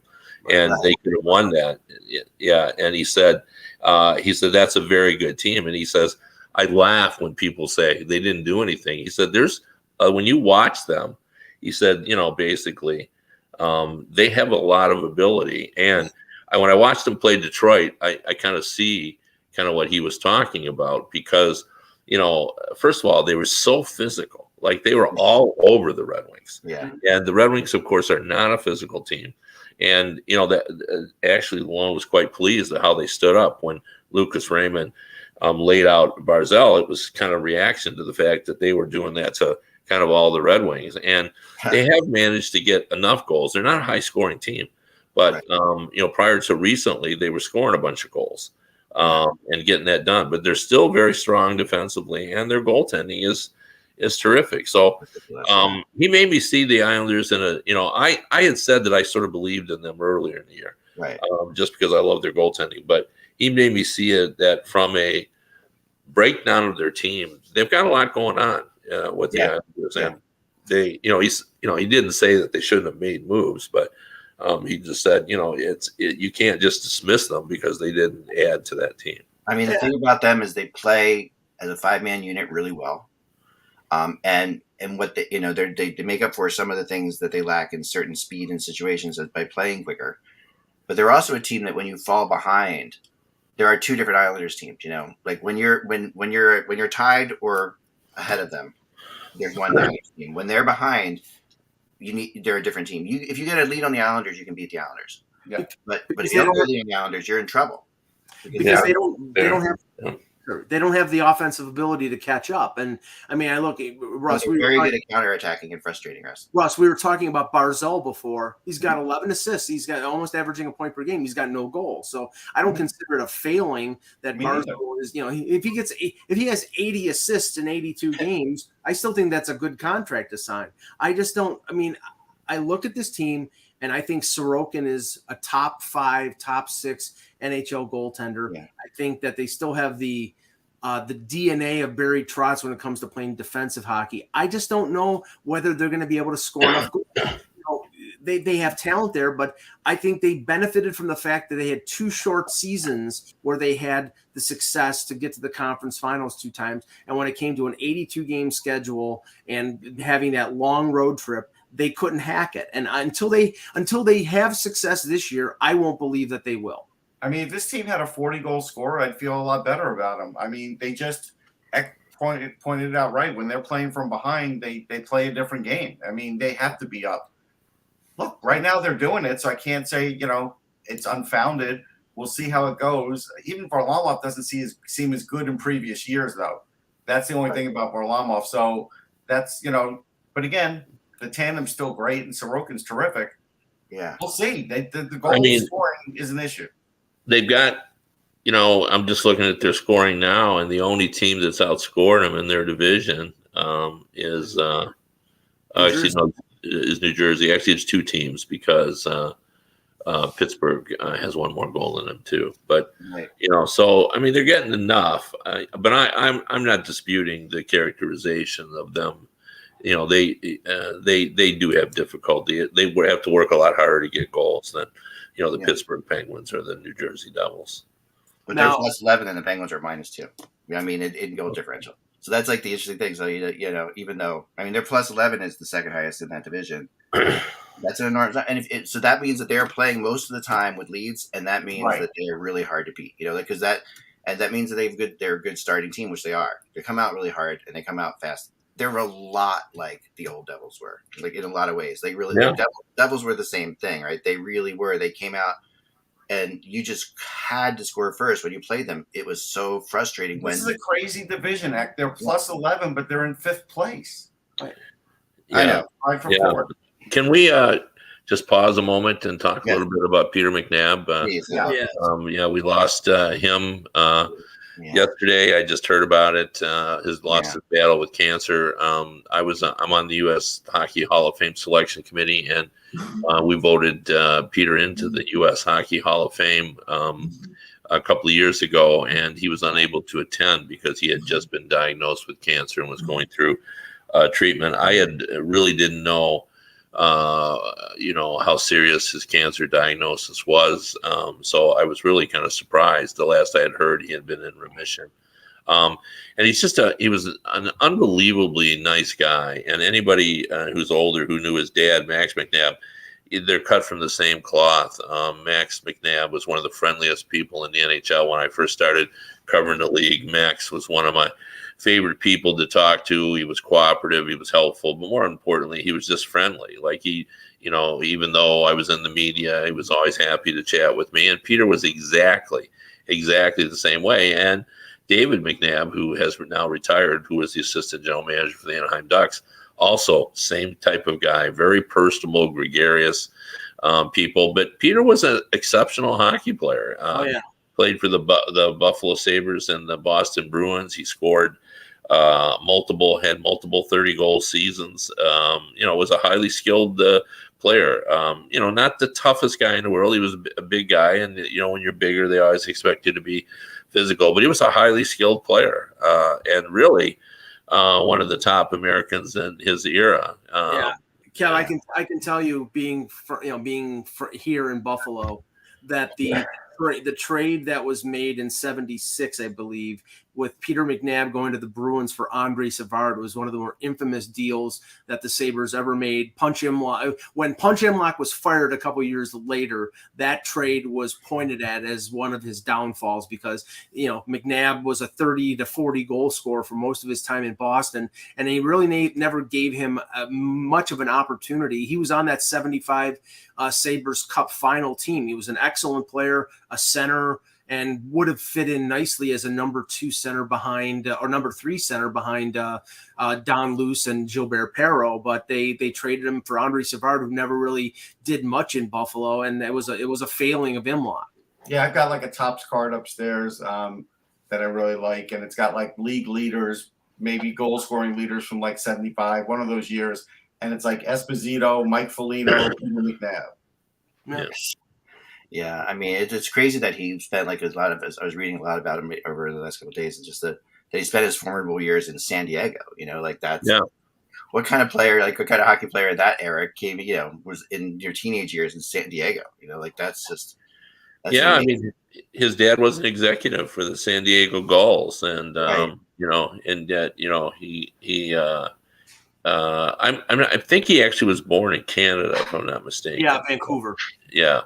And they could have won that. Yeah. And he said, that's a very good team. And he says, I laugh when people say they didn't do anything. He said, when you watch them, he said, basically, they have a lot of ability. And when I watched them play Detroit, I kind of see what he was talking about because, first of all, they were so physical. Like they were all over the Red Wings. Yeah. And the Red Wings, of course, are not a physical team. And, that actually Lalonde was quite pleased at how they stood up when Lucas Raymond laid out Barzal. It was kind of reaction to the fact that they were doing that to kind of all the Red Wings. And they have managed to get enough goals. They're not a high-scoring team. But, prior to recently, they were scoring a bunch of goals and getting that done. But they're still very strong defensively, and their goaltending is terrific. So he made me see the Islanders in I had said that I sort of believed in them earlier in the year, right? Just because I love their goaltending. But he made me see it that from a breakdown of their team, they've got a lot going on with the Islanders. And they, he didn't say that they shouldn't have made moves, but he just said, you can't just dismiss them because they didn't add to that team. I mean, the thing about them is they play as a 5-man unit really well. And what they make up for some of the things that they lack in certain speed and situations by playing quicker. But they're also a team that when you fall behind, there are 2 different Islanders teams. Like when you're tied or ahead of them, there's one team. When they're behind, they're a different team. If you get a lead on the Islanders, you can beat the Islanders. Yeah. But if you don't get a lead on the Islanders, you're in trouble because they don't have the offensive ability to catch up. And I mean, I look at Russ. They're very good at counterattacking and frustrating us. Russ, we were talking about Barzal before. He's got 11 assists. He's got almost averaging a point per game. He's got no goals. So I don't consider it a failing that Barzal is, if he has 80 assists in 82 games, I still think that's a good contract to sign. I just don't. I mean, I look at this team and I think Sorokin is a top 5, top 6 NHL goaltender. Yeah. I think that they still have the DNA of Barry Trotz when it comes to playing defensive hockey. I just don't know whether they're going to be able to score enough goals. They have talent there, but I think they benefited from the fact that they had 2 short seasons where they had the success to get to the conference finals 2 times. And when it came to an 82-game schedule and having that long road trip, they couldn't hack it. And until they have success this year, I won't believe that they will. I mean, if this team had a 40-goal scorer, I'd feel a lot better about them. I mean, they just pointed it out right. When they're playing from behind, they play a different game. I mean, they have to be up. Look, right now they're doing it, so I can't say, it's unfounded. We'll see how it goes. Even Varlamov doesn't seem as good in previous years, though. That's the only thing about Varlamov. So that's, but again, the tandem's still great, and Sorokin's terrific. Yeah. We'll see. The goal scoring is an issue. They've got, I'm just looking at their scoring now, and the only team that's outscored them in their division is New Jersey. Actually, it's 2 teams because Pittsburgh has 1 more goal than them too. But so I mean, they're getting enough. But I'm not disputing the characterization of them. They do have difficulty. They would have to work a lot harder to get goals than the Pittsburgh Penguins or the New Jersey Devils. But they're plus 11 and the Penguins are minus 2. I mean, in goal differential. So that's like the interesting thing. So, even though, I mean, their plus 11 is the second highest in that division. That's an enormous. And so that means that they're playing most of the time with leads. And that means that they're really hard to beat, because that means that they're a good starting team, which they are. They come out really hard and they come out fast. They're a lot like the old Devils were, like in a lot of ways. They really, Devils were the same thing, right? They really were. They came out and you just had to score first when you played them. It was so frustrating. This is a crazy division act. They're plus 11, but they're in 5th place. I know. 5 for 4. Can we just pause a moment and talk a little bit about Peter McNabb? We lost him yesterday. I just heard about it. His battle with cancer. I'm on the U.S. Hockey Hall of Fame selection committee, and we voted Peter into the U.S. Hockey Hall of Fame a couple of years ago, and he was unable to attend because he had just been diagnosed with cancer and was going through treatment. I really didn't know how serious his cancer diagnosis was. So I was really kind of surprised. The last I had heard, he had been in remission. And he was an unbelievably nice guy. And anybody who's older who knew his dad, Max McNabb, they're cut from the same cloth. Max McNabb was one of the friendliest people in the NHL when I first started covering the league. Max was one of my favorite people to talk to. He was cooperative, he was helpful, but more importantly, he was just friendly. Like even though I was in the media, he was always happy to chat with me. And Peter was exactly the same way. And David McNabb, who has now retired, who was the assistant general manager for the Anaheim Ducks, also same type of guy, very personable, gregarious people. But Peter was an exceptional hockey player. Played for the Buffalo Sabres and the Boston Bruins. He scored multiple 30-goal seasons. Was a highly skilled player. Not the toughest guy in the world. He was a big guy, and when you're bigger, they always expect you to be physical. But he was a highly skilled player, and really one of the top Americans in his era. Kev, I can tell you, being here in Buffalo, that the trade that was made in '76, I believe, with Peter McNabb going to the Bruins for Andre Savard was one of the more infamous deals that the Sabres ever made. When Punch Imlach was fired a couple years later, that trade was pointed at as one of his downfalls because, McNabb was a 30 to 40 goal scorer for most of his time in Boston, and he really never gave him much of an opportunity. He was on that 75 Sabres Cup final team. He was an excellent player, a center, and would have fit in nicely as a number 2 center behind or number 3 center behind Don Luce and Gilbert Perreault. But they traded him for Andre Savard, who never really did much in Buffalo, and it was a failing of Imlach. Yeah, I've got like a Topps card upstairs. that I really like, and it's got like league leaders, maybe goal scoring leaders from like 75, one of those years, and it's like Esposito, Mike Foligno, Peter McNabb. Yeah. Yeah, I mean, it's crazy that he spent like a lot of. I was reading a lot about him over the last couple of days, and just that he spent his formidable years in San Diego. Like that's what kind of player, like what kind of hockey player in that era came, was in your teenage years in San Diego. Like that's just. That's I amazing. mean, his dad was an executive for the San Diego Gulls, and Right. and yet I think he actually was born in Canada, if I'm not mistaken. Yeah, Vancouver. Yeah.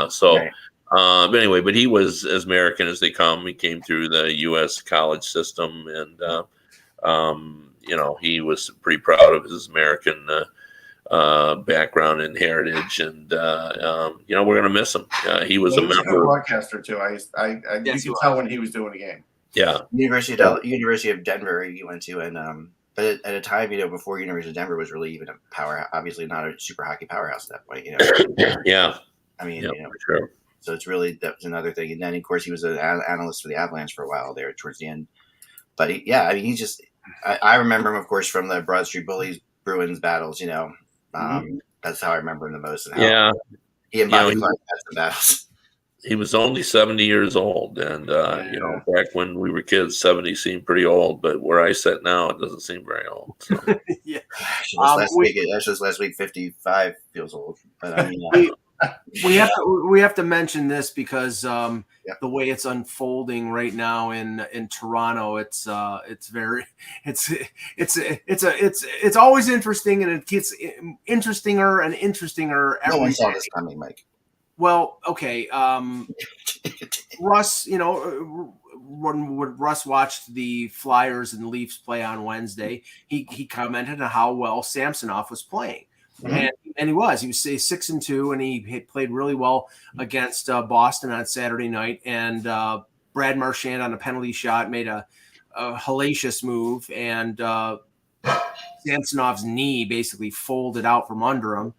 So, Right. but anyway, but he was as American as they come. He came through the U.S. college system, and he was pretty proud of his American background and heritage, and we're going to miss him. He was He a was a good member. broadcaster too. You could tell when he was doing a game. Yeah. University of Denver he went to, and but at a time, before University of Denver was really even a power, obviously not a super hockey powerhouse at that point, Yeah. I mean, for sure. So it's really, that was another thing. And then, of course, he was an analyst for the Avalanche for a while there towards the end. But he's just, I remember him, of course, from the Broad Street Bullies Bruins battles, That's how I remember him the most. And how he and Bobby Clark had some battles. He was only 70 years old. And, back when we were kids, 70 seemed pretty old. But where I sit now, it doesn't seem very old. So. Yeah. Last week, 55 feels old. But I mean, we have to mention this because the way it's unfolding right now in Toronto, it's always interesting, and it gets interestinger and interestinger. No one saw this coming, Mike. Well, okay. Russ, when Russ watched the Flyers and Leafs play on Wednesday, he commented on how well Samsonov was playing. Mm-hmm. And he was 6-2, and he played really well against Boston on Saturday night. And Brad Marchand on a penalty shot made a hellacious move, and Samsonov's knee basically folded out from under him.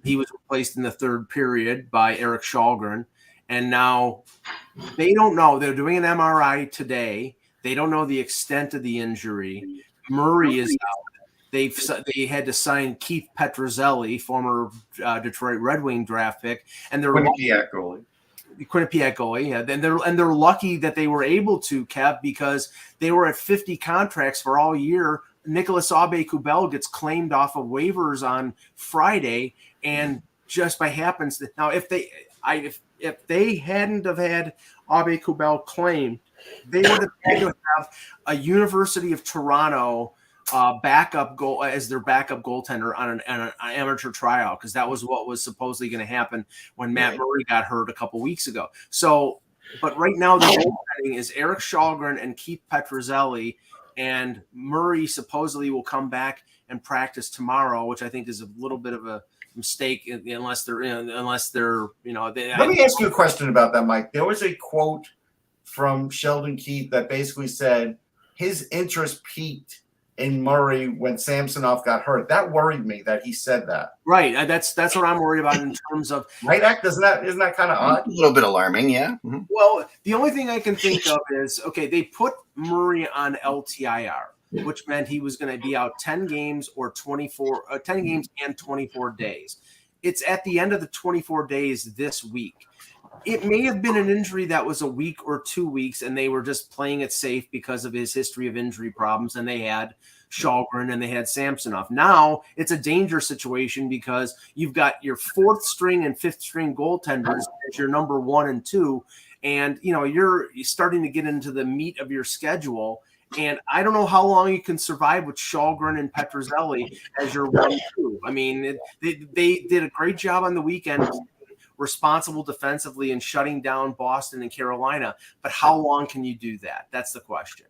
He was replaced in the third period by Eric Shalgren, and now they don't know. They're doing an MRI today. They don't know the extent of the injury. Murray is out. They had to sign Keith Petruzzelli, former Detroit Red Wing draft pick, and they're Quinnipiac goalie. Yeah. They're lucky that they were able to, Kev, because they were at 50 contracts for all year. Nicholas Aube-Kubel gets claimed off of waivers on Friday, and just by happenstance, now if they hadn't have had Aube-Kubel claimed, they would have had to have a University of Toronto backup goal as their backup goaltender on an amateur tryout, because that was what was supposedly going to happen when Matt Murray got hurt a couple weeks ago. So, but right now the goaltending is Eric Shalgren and Keith Petruzzelli, and Murray supposedly will come back and practice tomorrow, which I think is a little bit of a mistake unless they're. Let me ask you a question about that, Mike. There was a quote from Sheldon Keefe that basically said his interest peaked in Murray when Samsonov got hurt. That worried me that he said that. Right. That's what I'm worried about in terms of right. Isn't that kind of odd? A little bit alarming, yeah. Mm-hmm. Well, the only thing I can think of is they put Murray on LTIR, which meant he was going to be out 10 games or 10 games and 24 days. It's at the end of the 24 days this week. It may have been an injury that was a week or 2 weeks, and they were just playing it safe because of his history of injury problems, and they had Shalgren and they had Samsonov. Now it's a danger situation because you've got your fourth string and fifth string goaltenders as your number 1 and 2, and you're starting to get into the meat of your schedule. And I don't know how long you can survive with Shalgren and Petruzzelli as your 1-2. I mean, they did a great job on the weekend, responsible defensively and shutting down Boston and Carolina. But how long can you do that? That's the question.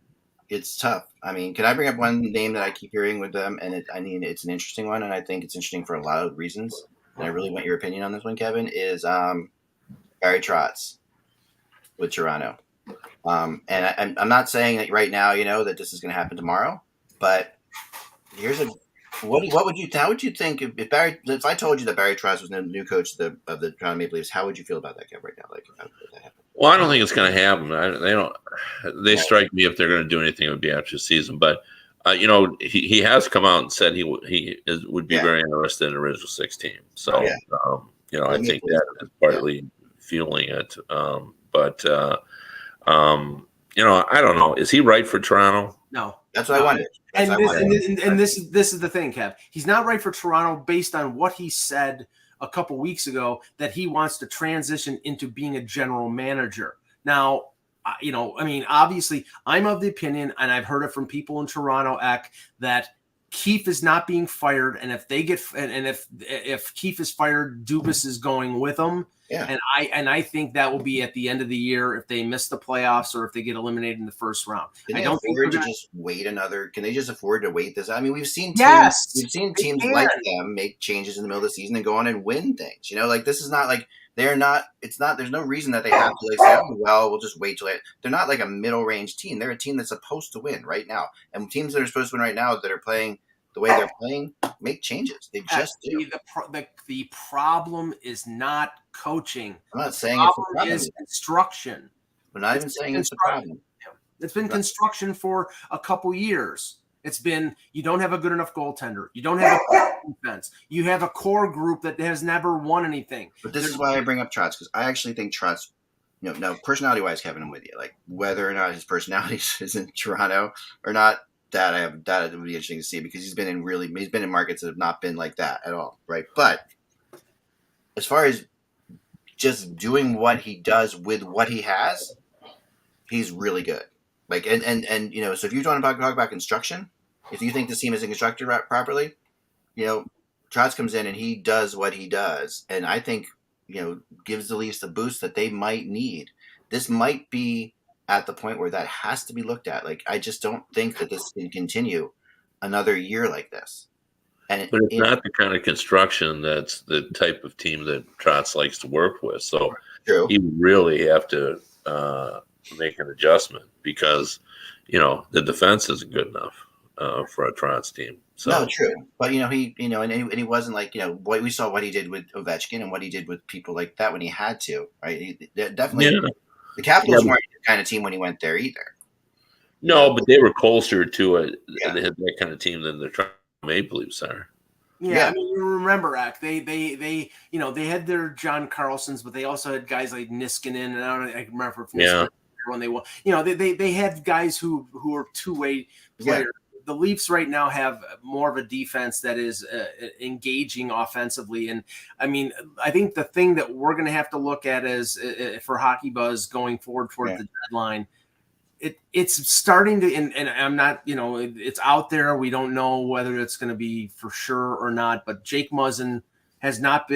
It's tough. I mean, can I bring up one name that I keep hearing with them? And it's an interesting one, and I think it's interesting for a lot of reasons. And I really want your opinion on this one, Kevin, is Barry Trotz with Toronto. And I'm not saying that right now, that this is going to happen tomorrow, but here's a What would you? How would you think if I told you that Barry Trotz was the new coach of the Toronto Maple Leafs? How would you feel about that, Kev, right now? Like, if that happened? Well, I don't think it's going to happen. They don't. They strike me if they're going to do anything, it would be after the season. But he has come out and said he would be very interested in the original 6 team. So I think that is partly fueling it. But I don't know. Is he right for Toronto? No, that's what I wanted. And this is the thing, Kev. He's not right for Toronto based on what he said a couple weeks ago, that he wants to transition into being a general manager. Now, obviously, I'm of the opinion, and I've heard it from people in Toronto, that Keefe is not being fired, and if they get if Keefe is fired, Dubas is going with him. Yeah. And I think that will be at the end of the year if they miss the playoffs or if they get eliminated in the first round. Can they afford to just wait another? Can they just afford to wait this? I mean, we've seen teams like them make changes in the middle of the season and go on and win things. This is not like they're not. It's not. There's no reason that they have to say, oh, well, we'll just wait till it. They're not like a middle range team. They're a team that's supposed to win right now, and teams that are supposed to win right now that are playing the way they're playing make changes. They just do. The problem is not coaching. I'm not saying the problem is construction. I'm not even saying it's the problem. It's been construction for a couple years. It's been you don't have a good enough goaltender. You don't have a defense. You have a core group that has never won anything. But this is why I bring up Trotz, because I actually think Trotz, no, personality-wise, Kevin, I'm with you. Like, whether or not his personality is in Toronto or not, that would be interesting to see, because he's been in markets that have not been like that at all, right? But as far as just doing what he does with what he has, he's really good. Like, and so if you're talking about construction, if you think this team isn't constructed properly, Trotz comes in and he does what he does, and I think gives the Leafs the boost that they might need. This might be at the point where that has to be looked at. Like, I just don't think that this can continue another year like this. But it's not the kind of construction that's the type of team that Trotz likes to work with. So he would really have to make an adjustment, because the defense isn't good enough for a Trotz team. So. No, true. But he and he wasn't like what we saw what he did with Ovechkin and what he did with people like that when he had to. Right? He definitely. Yeah. The Capitals weren't the kind of team when he went there either. No, but they were closer to they had that kind of team than the Toronto Maple Leafs are. Yeah, I mean, you remember, they had their John Carlsons, but they also had guys like Niskanen, and I remember if Niskanen when they won. They had guys who are two-way players. Yeah. The Leafs right now have more of a defense that is engaging offensively. And I mean, I think the thing that we're going to have to look at is for Hockey Buzz going forward towards the deadline, it's starting to, and I'm not, it's out there. We don't know whether it's going to be for sure or not, but Jake Muzzin has not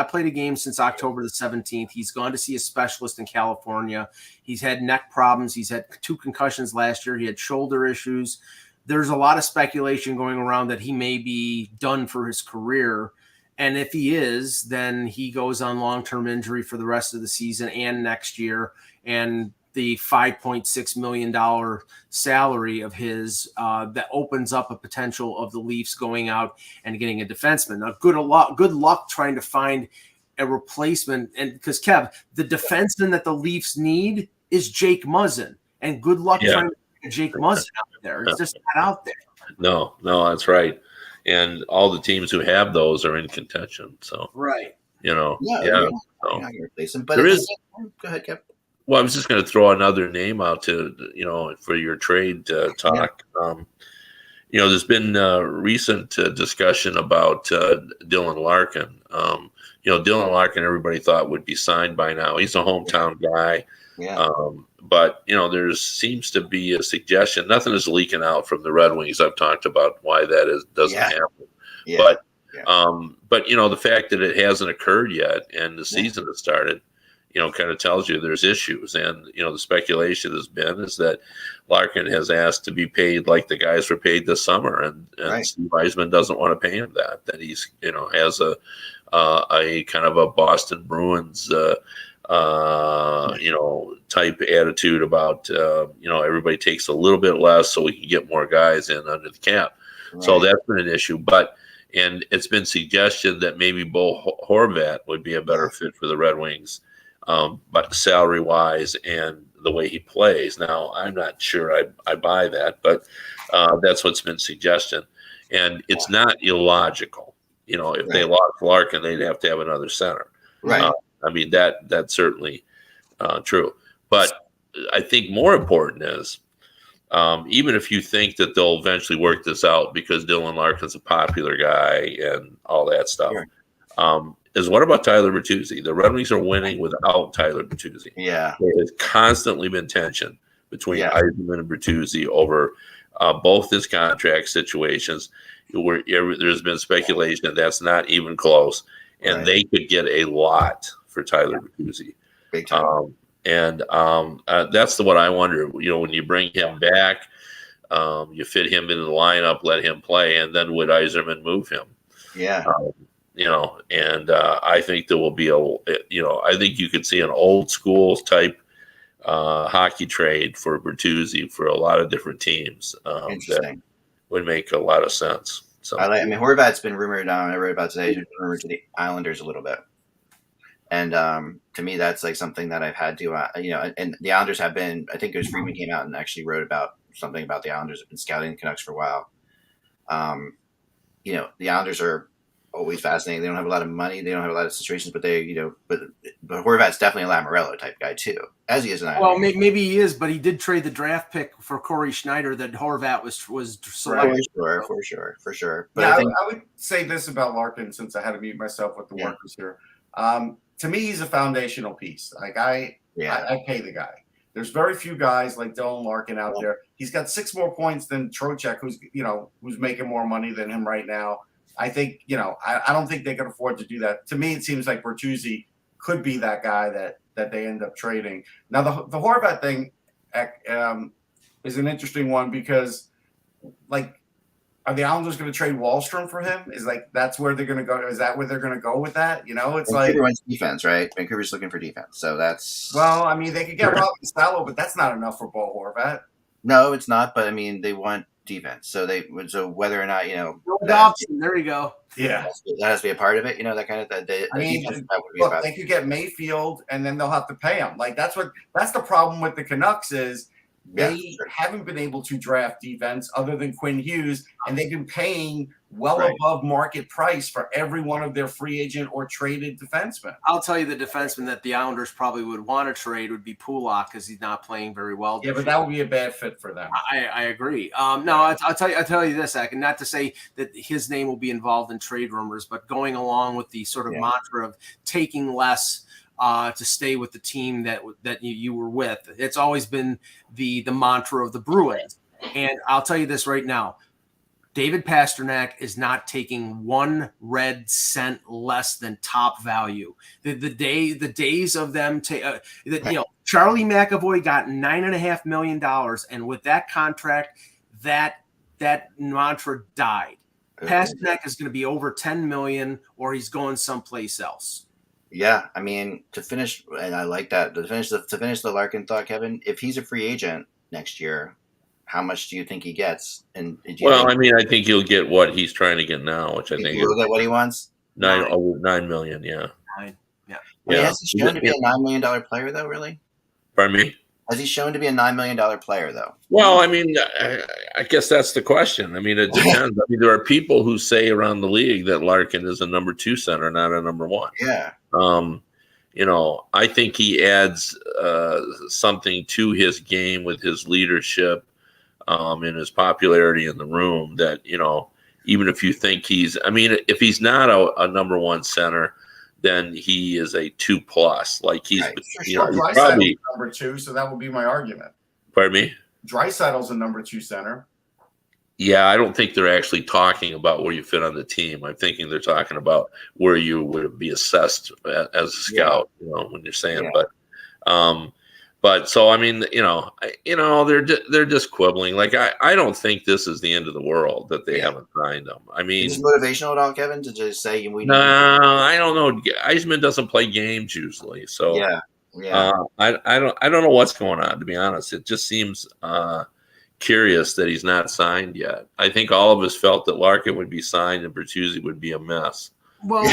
played a game since October the 17th. He's gone to see a specialist in California. He's had neck problems. He's had 2 concussions last year. He had shoulder issues. There's a lot of speculation going around that he may be done for his career. And if he is, then he goes on long-term injury for the rest of the season and next year. And the $5.6 million salary of his that opens up a potential of the Leafs going out and getting a defenseman. Now, good luck trying to find a replacement. And because, Kev, the defenseman that the Leafs need is Jake Muzzin. And good luck trying to Jake Muzzin out there. It's just not out there. No, that's right. And all the teams who have those are in contention. So right. You're not going to replace him. But there is. Go ahead, Kev. Well, I was just going to throw another name out to for your trade talk. Yeah. There's been recent discussion about Dylan Larkin. Dylan Larkin, everybody thought would be signed by now. He's a hometown guy. Yeah. But there seems to be a suggestion. Nothing is leaking out from the Red Wings. I've talked about why that doesn't happen. Yeah. But the fact that it hasn't occurred yet and the season has started, kind of tells you there's issues. And the speculation has been is that Larkin has asked to be paid like the guys were paid this summer, and Steve Eisman doesn't want to pay him that. That he's has a kind of a Boston Bruins. Type attitude about, everybody takes a little bit less so we can get more guys in under the cap. So that's been an issue. And it's been suggested that maybe Bo Horvat would be a better fit for the Red Wings, but salary-wise and the way he plays. Now, I'm not sure I buy that, but that's what's been suggested. And it's not illogical. If they lost Larkin, they'd have to have another center. Right. I mean, that's certainly true. But I think more important is, even if you think that they'll eventually work this out because Dylan Larkin's a popular guy and all that stuff, is what about Tyler Bertuzzi? The Red Wings are winning without Tyler Bertuzzi. Yeah. There has constantly been tension between Eichel and Bertuzzi over both his contract situations, where there's been speculation that's not even close, and they could get a lot for Tyler Bertuzzi. Big time. That's what I wonder. When you bring him back, you fit him into the lineup, let him play, and then would Yzerman move him? Yeah. I think there will be I think you could see an old school type hockey trade for Bertuzzi for a lot of different teams. That would make a lot of sense. So Horvat's been rumored. I read about today. He's been rumored to the Islanders a little bit. And to me, that's like something that I've had to, and the Islanders have been, I think it was Freeman came out and actually wrote about something about the Islanders have been scouting the Canucks for a while. The Islanders are always fascinating. They don't have a lot of money. They don't have a lot of situations, but but Horvat's definitely a Lamoriello type guy too, as he is an Islander. Well, maybe he is, but he did trade the draft pick for Corey Schneider that Horvat was selected. For sure. But I would say this about Larkin, since I had to mute myself with the workers here. To me, he's a foundational piece. Like I pay the guy. There's very few guys like Dylan Larkin out there. He's got 6 more points than Trocheck, who's making more money than him right now. I think, I don't think they can afford to do that. To me, it seems like Bertuzzi could be that guy that they end up trading. Now, the Horvat thing is an interesting one because, are the Islanders going to trade Wahlstrom for him? That's where they're going to go? Is that where they're going to go with that? It's Vancouver wants defense, right? Vancouver's looking for defense, so that's. Well, I mean, they could get Robin Salo, but that's not enough for Bo Horvat. No, it's not. But I mean, they want defense, so whether or not Dobson, there you go. Yeah, that has to be a part of it. That kind of that. They could get Mayfield, and then they'll have to pay him. That's the problem with the Canucks is. They haven't been able to draft defense other than Quinn Hughes, and they've been paying above market price for every one of their free agent or traded defensemen. I'll tell you the defenseman that the Islanders probably would want to trade would be Pulak because he's not playing very well. Yeah, but that would be a bad fit for them. I agree. I'll tell you this, Zach, and not to say that his name will be involved in trade rumors, but going along with the sort of mantra of taking less to stay with the team that you were with. It's always been the mantra of the Bruins. And I'll tell you this right now. David Pasternak is not taking 1 red cent less than top value. The days of them Charlie McAvoy got $9.5 million, and with that contract, that mantra died. Pasternak is going to be over $10 million, or he's going someplace else. Yeah, I mean, to finish, and I like that. To finish the Larkin thought, Kevin, if he's a free agent next year, how much do you think he gets? I think he'll get what he's trying to get now, which I think he'll get what he wants. $9 million, yeah. 9, yeah. Has he shown to be a $9 million player, though? Really? Pardon me? Has he shown to be a $9 million player, though? Well, I mean, I guess that's the question. I mean, it depends. I mean, there are people who say around the league that Larkin is a number 2 center, not a number 1. Yeah. I think he adds something to his game with his leadership and his popularity in the room that, even if you think if he's not a number 1 center, then he is a 2+. Like he's, he's probably number 2. So that would be my argument. Pardon me? Dreisaitl's a number 2 center. Yeah, I don't think they're actually talking about where you fit on the team. I'm thinking they're talking about where you would be assessed as a scout. When you're saying, but so I mean, they're just quibbling. Like I don't think this is the end of the world that they haven't signed them. I mean, is it motivational at all, Kevin, to just say we? No, I don't know. Eisman doesn't play games usually, so I don't know what's going on. To be honest, it just seems curious that he's not signed yet. I think all of us felt that Larkin would be signed and Bertuzzi would be a mess. Well,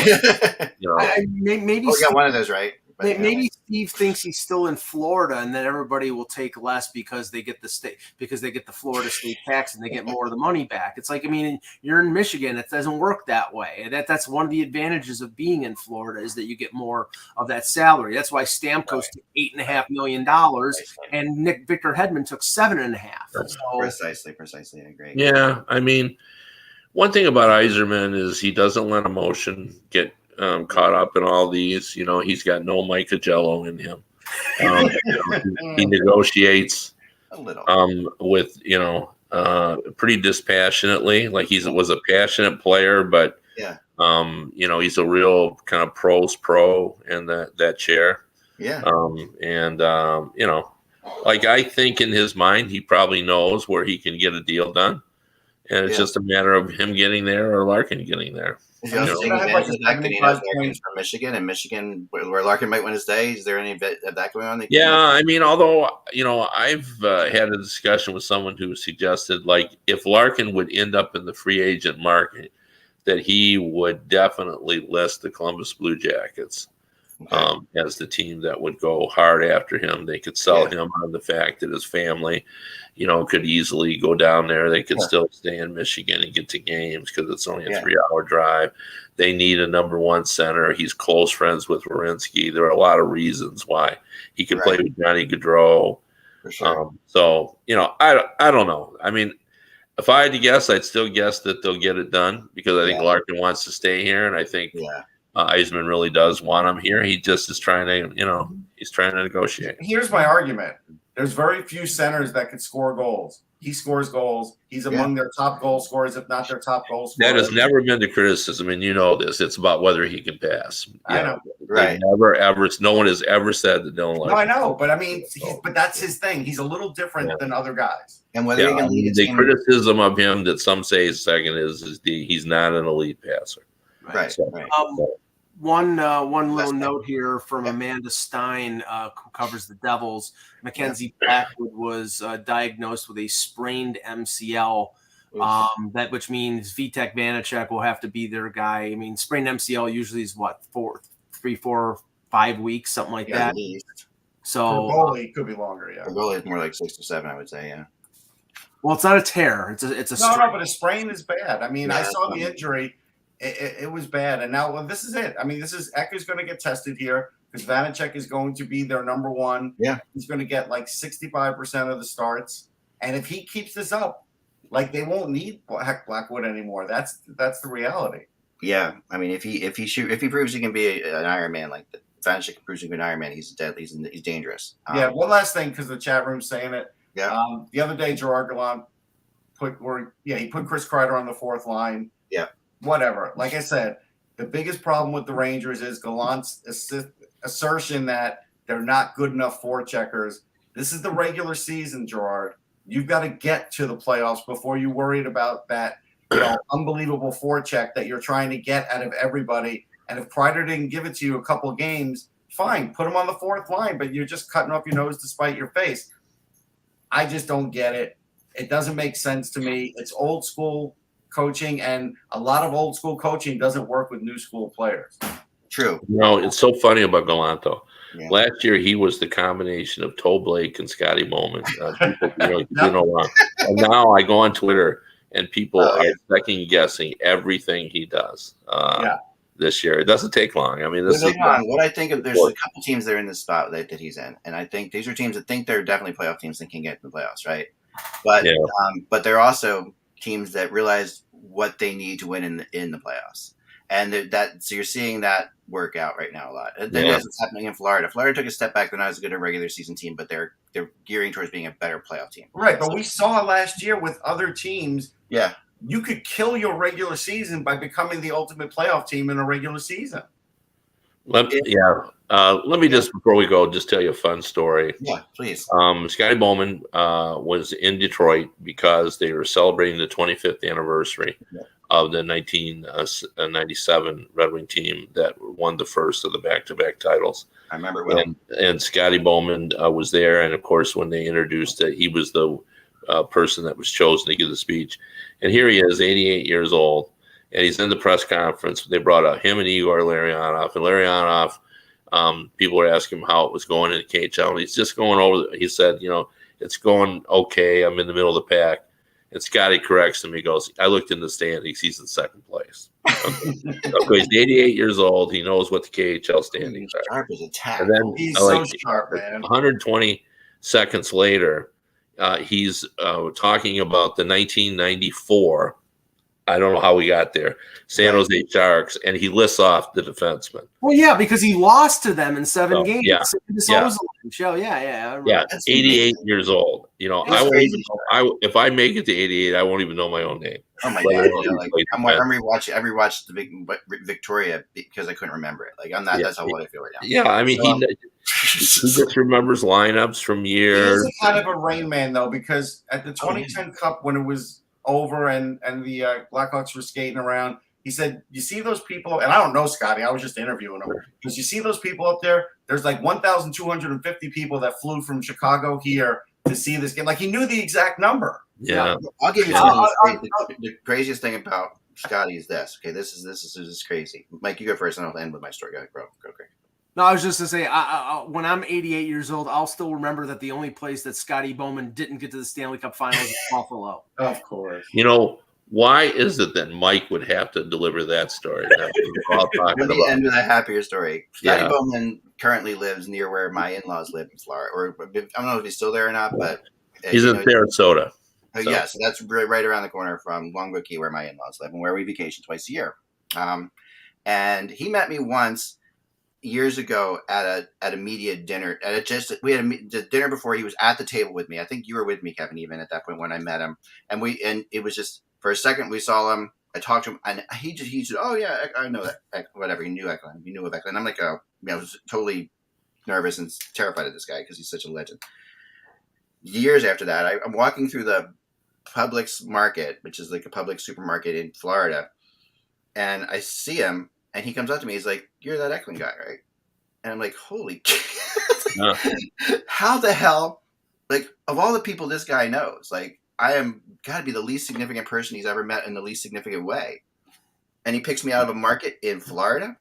You know, maybe we got one of those right. But, maybe Steve thinks he's still in Florida, and then everybody will take less because they get the Florida state tax and they get more of the money back. It's like, I mean, you're in Michigan. It doesn't work that way. That's one of the advantages of being in Florida is that you get more of that salary. That's why Stamkos took $8.5 million, and Victor Hedman took $7.5. So, precisely. I agree. yeah, I mean, one thing about Yzerman is he doesn't let emotion get caught up in all these. You know, he's got no Micah Jello in him. He negotiates a little with, pretty dispassionately. Like was a passionate player, but he's a real kind of pro in that chair. Yeah. Like I think in his mind, he probably knows where he can get a deal done. And it's just a matter of him getting there or Larkin getting there. Is he also taking advantage of that because he knows Larkin's from Michigan, and Michigan, where Larkin might win his day? Is there any of that going on? Yeah, I mean, although, I've had a discussion with someone who suggested, like, if Larkin would end up in the free agent market, that he would definitely list the Columbus Blue Jackets as the team that would go hard after him. They could sell him on the fact that his family, could easily go down there. They could still stay in Michigan and get to games because it's only a 3-hour drive. They need a number one center. He's close friends with Werenski. There are a lot of reasons why he could play with Johnny Gaudreau. For sure. I don't know. I mean, if I had to guess, I'd still guess that they'll get it done because I think Larkin wants to stay here, and I think Yzerman really does want him here. He just is trying to, he's trying to negotiate. Here's my argument. There's very few centers that could score goals. He scores goals. He's among their top goal scorers, if not their top goal scorer. That has never been the criticism, and you know this. It's about whether he can pass. I know. Right. Never, ever. No one has ever said that Dylan Larkin. No, I know, but I mean, but that's his thing. He's a little different than other guys. And whether he can lead the criticism of him that some say is second is he's not an elite passer. Right. So, One little note here from Amanda Stein, who covers the Devils. Mackenzie Blackwood was diagnosed with a sprained MCL, which means Vitek Vanacek will have to be their guy. I mean, sprained MCL usually is what, 3, 4, 5 weeks, something like that. At least. So for goalie, it could be longer. Yeah, for goalie, it's more like 6 to 7, I would say. Yeah. Well, it's not a tear. It's a strain. No, but a sprain is bad. I mean, I saw the injury. It was bad. And now, this is it. I mean, Ecker's going to get tested here because Vanacek is going to be their number one. Yeah. He's going to get like 65% of the starts. And if he keeps this up, like they won't need Blackwood anymore. That's the reality. Yeah. I mean, if he proves he can be an Iron Man, like Vanacek proves he can be an Iron Man, he's deadly. He's dangerous. One last thing, because the chat room's saying it. Yeah. The other day, Gerard Gallant put Chris Kreider on the fourth line. Yeah. Whatever. Like I said, the biggest problem with the Rangers is Gallant's assertion that they're not good enough forecheckers. This is the regular season, Gerard. You've got to get to the playoffs before you worried about that unbelievable forecheck that you're trying to get out of everybody. And if Kreider didn't give it to you a couple of games, fine, put him on the fourth line, but you're just cutting off your nose to spite your face. I just don't get it. It doesn't make sense to me. It's old school coaching, and a lot of old school coaching doesn't work with new school players. True. It's so funny about Gallant, though. Yeah. Last year, he was the combination of Toe Blake and Scotty Bowman. And now I go on Twitter, and people are second guessing everything he does this year. It doesn't take long. I mean, what I think of, there's a couple teams that are in this spot that he's in, and I think these are teams that think they're definitely playoff teams and can get in the playoffs, right? But they're also teams that realize what they need to win in the playoffs, and so you're seeing that work out right now a lot. That's what's happening in Florida. Florida took a step back. They're not as good a regular season team, but they're gearing towards being a better playoff team. Right, but we saw last year with other teams. Yeah, you could kill your regular season by becoming the ultimate playoff team in a regular season. Let me just, before we go, just tell you a fun story. Yeah, please. Scotty Bowman was in Detroit because they were celebrating the 25th anniversary of the 1997 Red Wing team that won the first of the back-to-back titles. I remember well. And Scotty Bowman was there, and of course, when they introduced it, he was the person that was chosen to give the speech. And here he is, 88 years old, and he's in the press conference. They brought out him and Igor Larionov. And Larionov, people were asking him how it was going in the KHL. And he's just going over. He said, it's going okay. I'm in the middle of the pack. And Scotty corrects him. He goes, I looked in the standings. He's in second place. Okay. So he's 88 years old. He knows what the KHL standings are. Sharp as a tack. And then He's so sharp, man. 120 seconds later, he's talking about the 1994. I don't know how we got there. San Jose Sharks, and he lists off the defensemen. Well, yeah, because he lost to them in 7 games. Yeah. Show. Yeah. Yeah, 88 years old. I won't even know, if I make it to 88, I won't even know my own name. Oh my god! I rewatched the big Victoria because I couldn't remember it. Like I'm not. That's how I feel right now. Yeah, I mean he just remembers lineups from years. He's kind of a Rain Man though, because at the 2010 Cup when it was over and the Blackhawks were skating around, he said, "You see those people?" And I don't know Scotty. I was just interviewing him because you see those people up there. There's like 1,250 people that flew from Chicago here to see this game. Like he knew the exact number. Yeah, I'll give you the craziest thing about Scotty is this. Okay, this is crazy. Mike, you go first, and I'll end with my story. Go, Greg. No, I was just to say, when I'm 88 years old, I'll still remember that the only place that Scotty Bowman didn't get to the Stanley Cup Finals is Buffalo. Of course. Why is it that Mike would have to deliver that story? Let me end with a happier story. Scotty Bowman currently lives near where my in-laws live in Florida. Or I don't know if he's still there or not, but he's in Sarasota. So. Yeah, so that's right around the corner from Longwood Key, where my in-laws live and where we vacation twice a year. And he met me once years ago at a media dinner. We had a dinner before he was at the table with me. I think you were with me, Kevin, even at that point when I met him. And it was just for a second we saw him. I talked to him, and he said, "Oh yeah, I know that." Whatever, he knew Eichel. He knew of Eichel. And I'm like, I was totally nervous and terrified of this guy because he's such a legend. Years after that, I'm walking through the Publix market, which is like a public supermarket in Florida, and I see him, and he comes up to me. He's like, "You're that Eklund guy, right?" And I'm like, "Holy, how the hell? Like, of all the people this guy knows, like, I am got to be the least significant person he's ever met in the least significant way." And he picks me out of a market in Florida.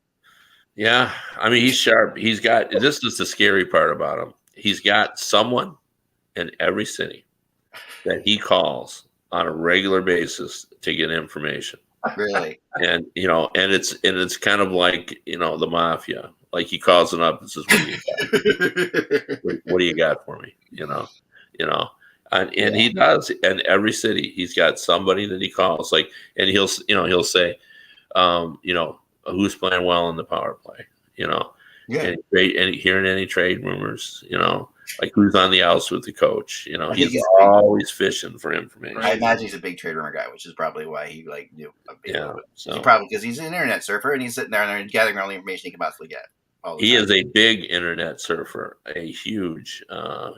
Yeah, I mean, he's sharp. He's got, this is the scary part about him. He's got someone in every city that he calls on a regular basis to get information. Really? And it's kind of like, the mafia. Like he calls it up and says, "What do you got? What do you got for me?" And he does. And every city, he's got somebody that he calls. Like, and he'll say, who's playing well in the power play, Yeah. and hearing any trade rumors, like who's on the outs with the coach, he's always fishing for information. I imagine he's a big trade rumor guy, which is probably why he knew. So probably because he's an internet surfer and he's sitting there and gathering all the information he can possibly get. He is a big internet surfer, a huge,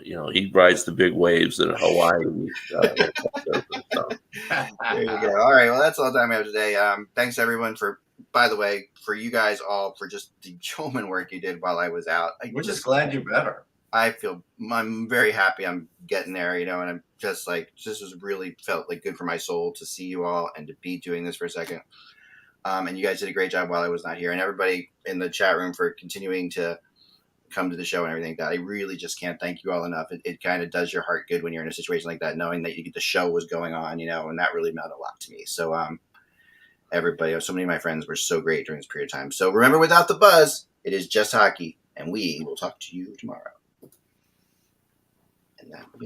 he rides the big waves in Hawaii. There you go. All right. Well, that's all the time we have today. Thanks everyone by the way, for you guys all for just the yeoman work you did while I was out. We're just glad you're better. I'm very happy I'm getting there, and I'm just like, this was really felt like good for my soul to see you all and to be doing this for a second. And you guys did a great job while I was not here, and everybody in the chat room for continuing to come to the show and everything like that. I really just can't thank you all enough. It kind of does your heart good when you're in a situation like that, knowing that the show was going on, and that really meant a lot to me. So, everybody, so many of my friends were so great during this period of time. So remember, without the buzz, it is just hockey, and we will talk to you tomorrow. And that will be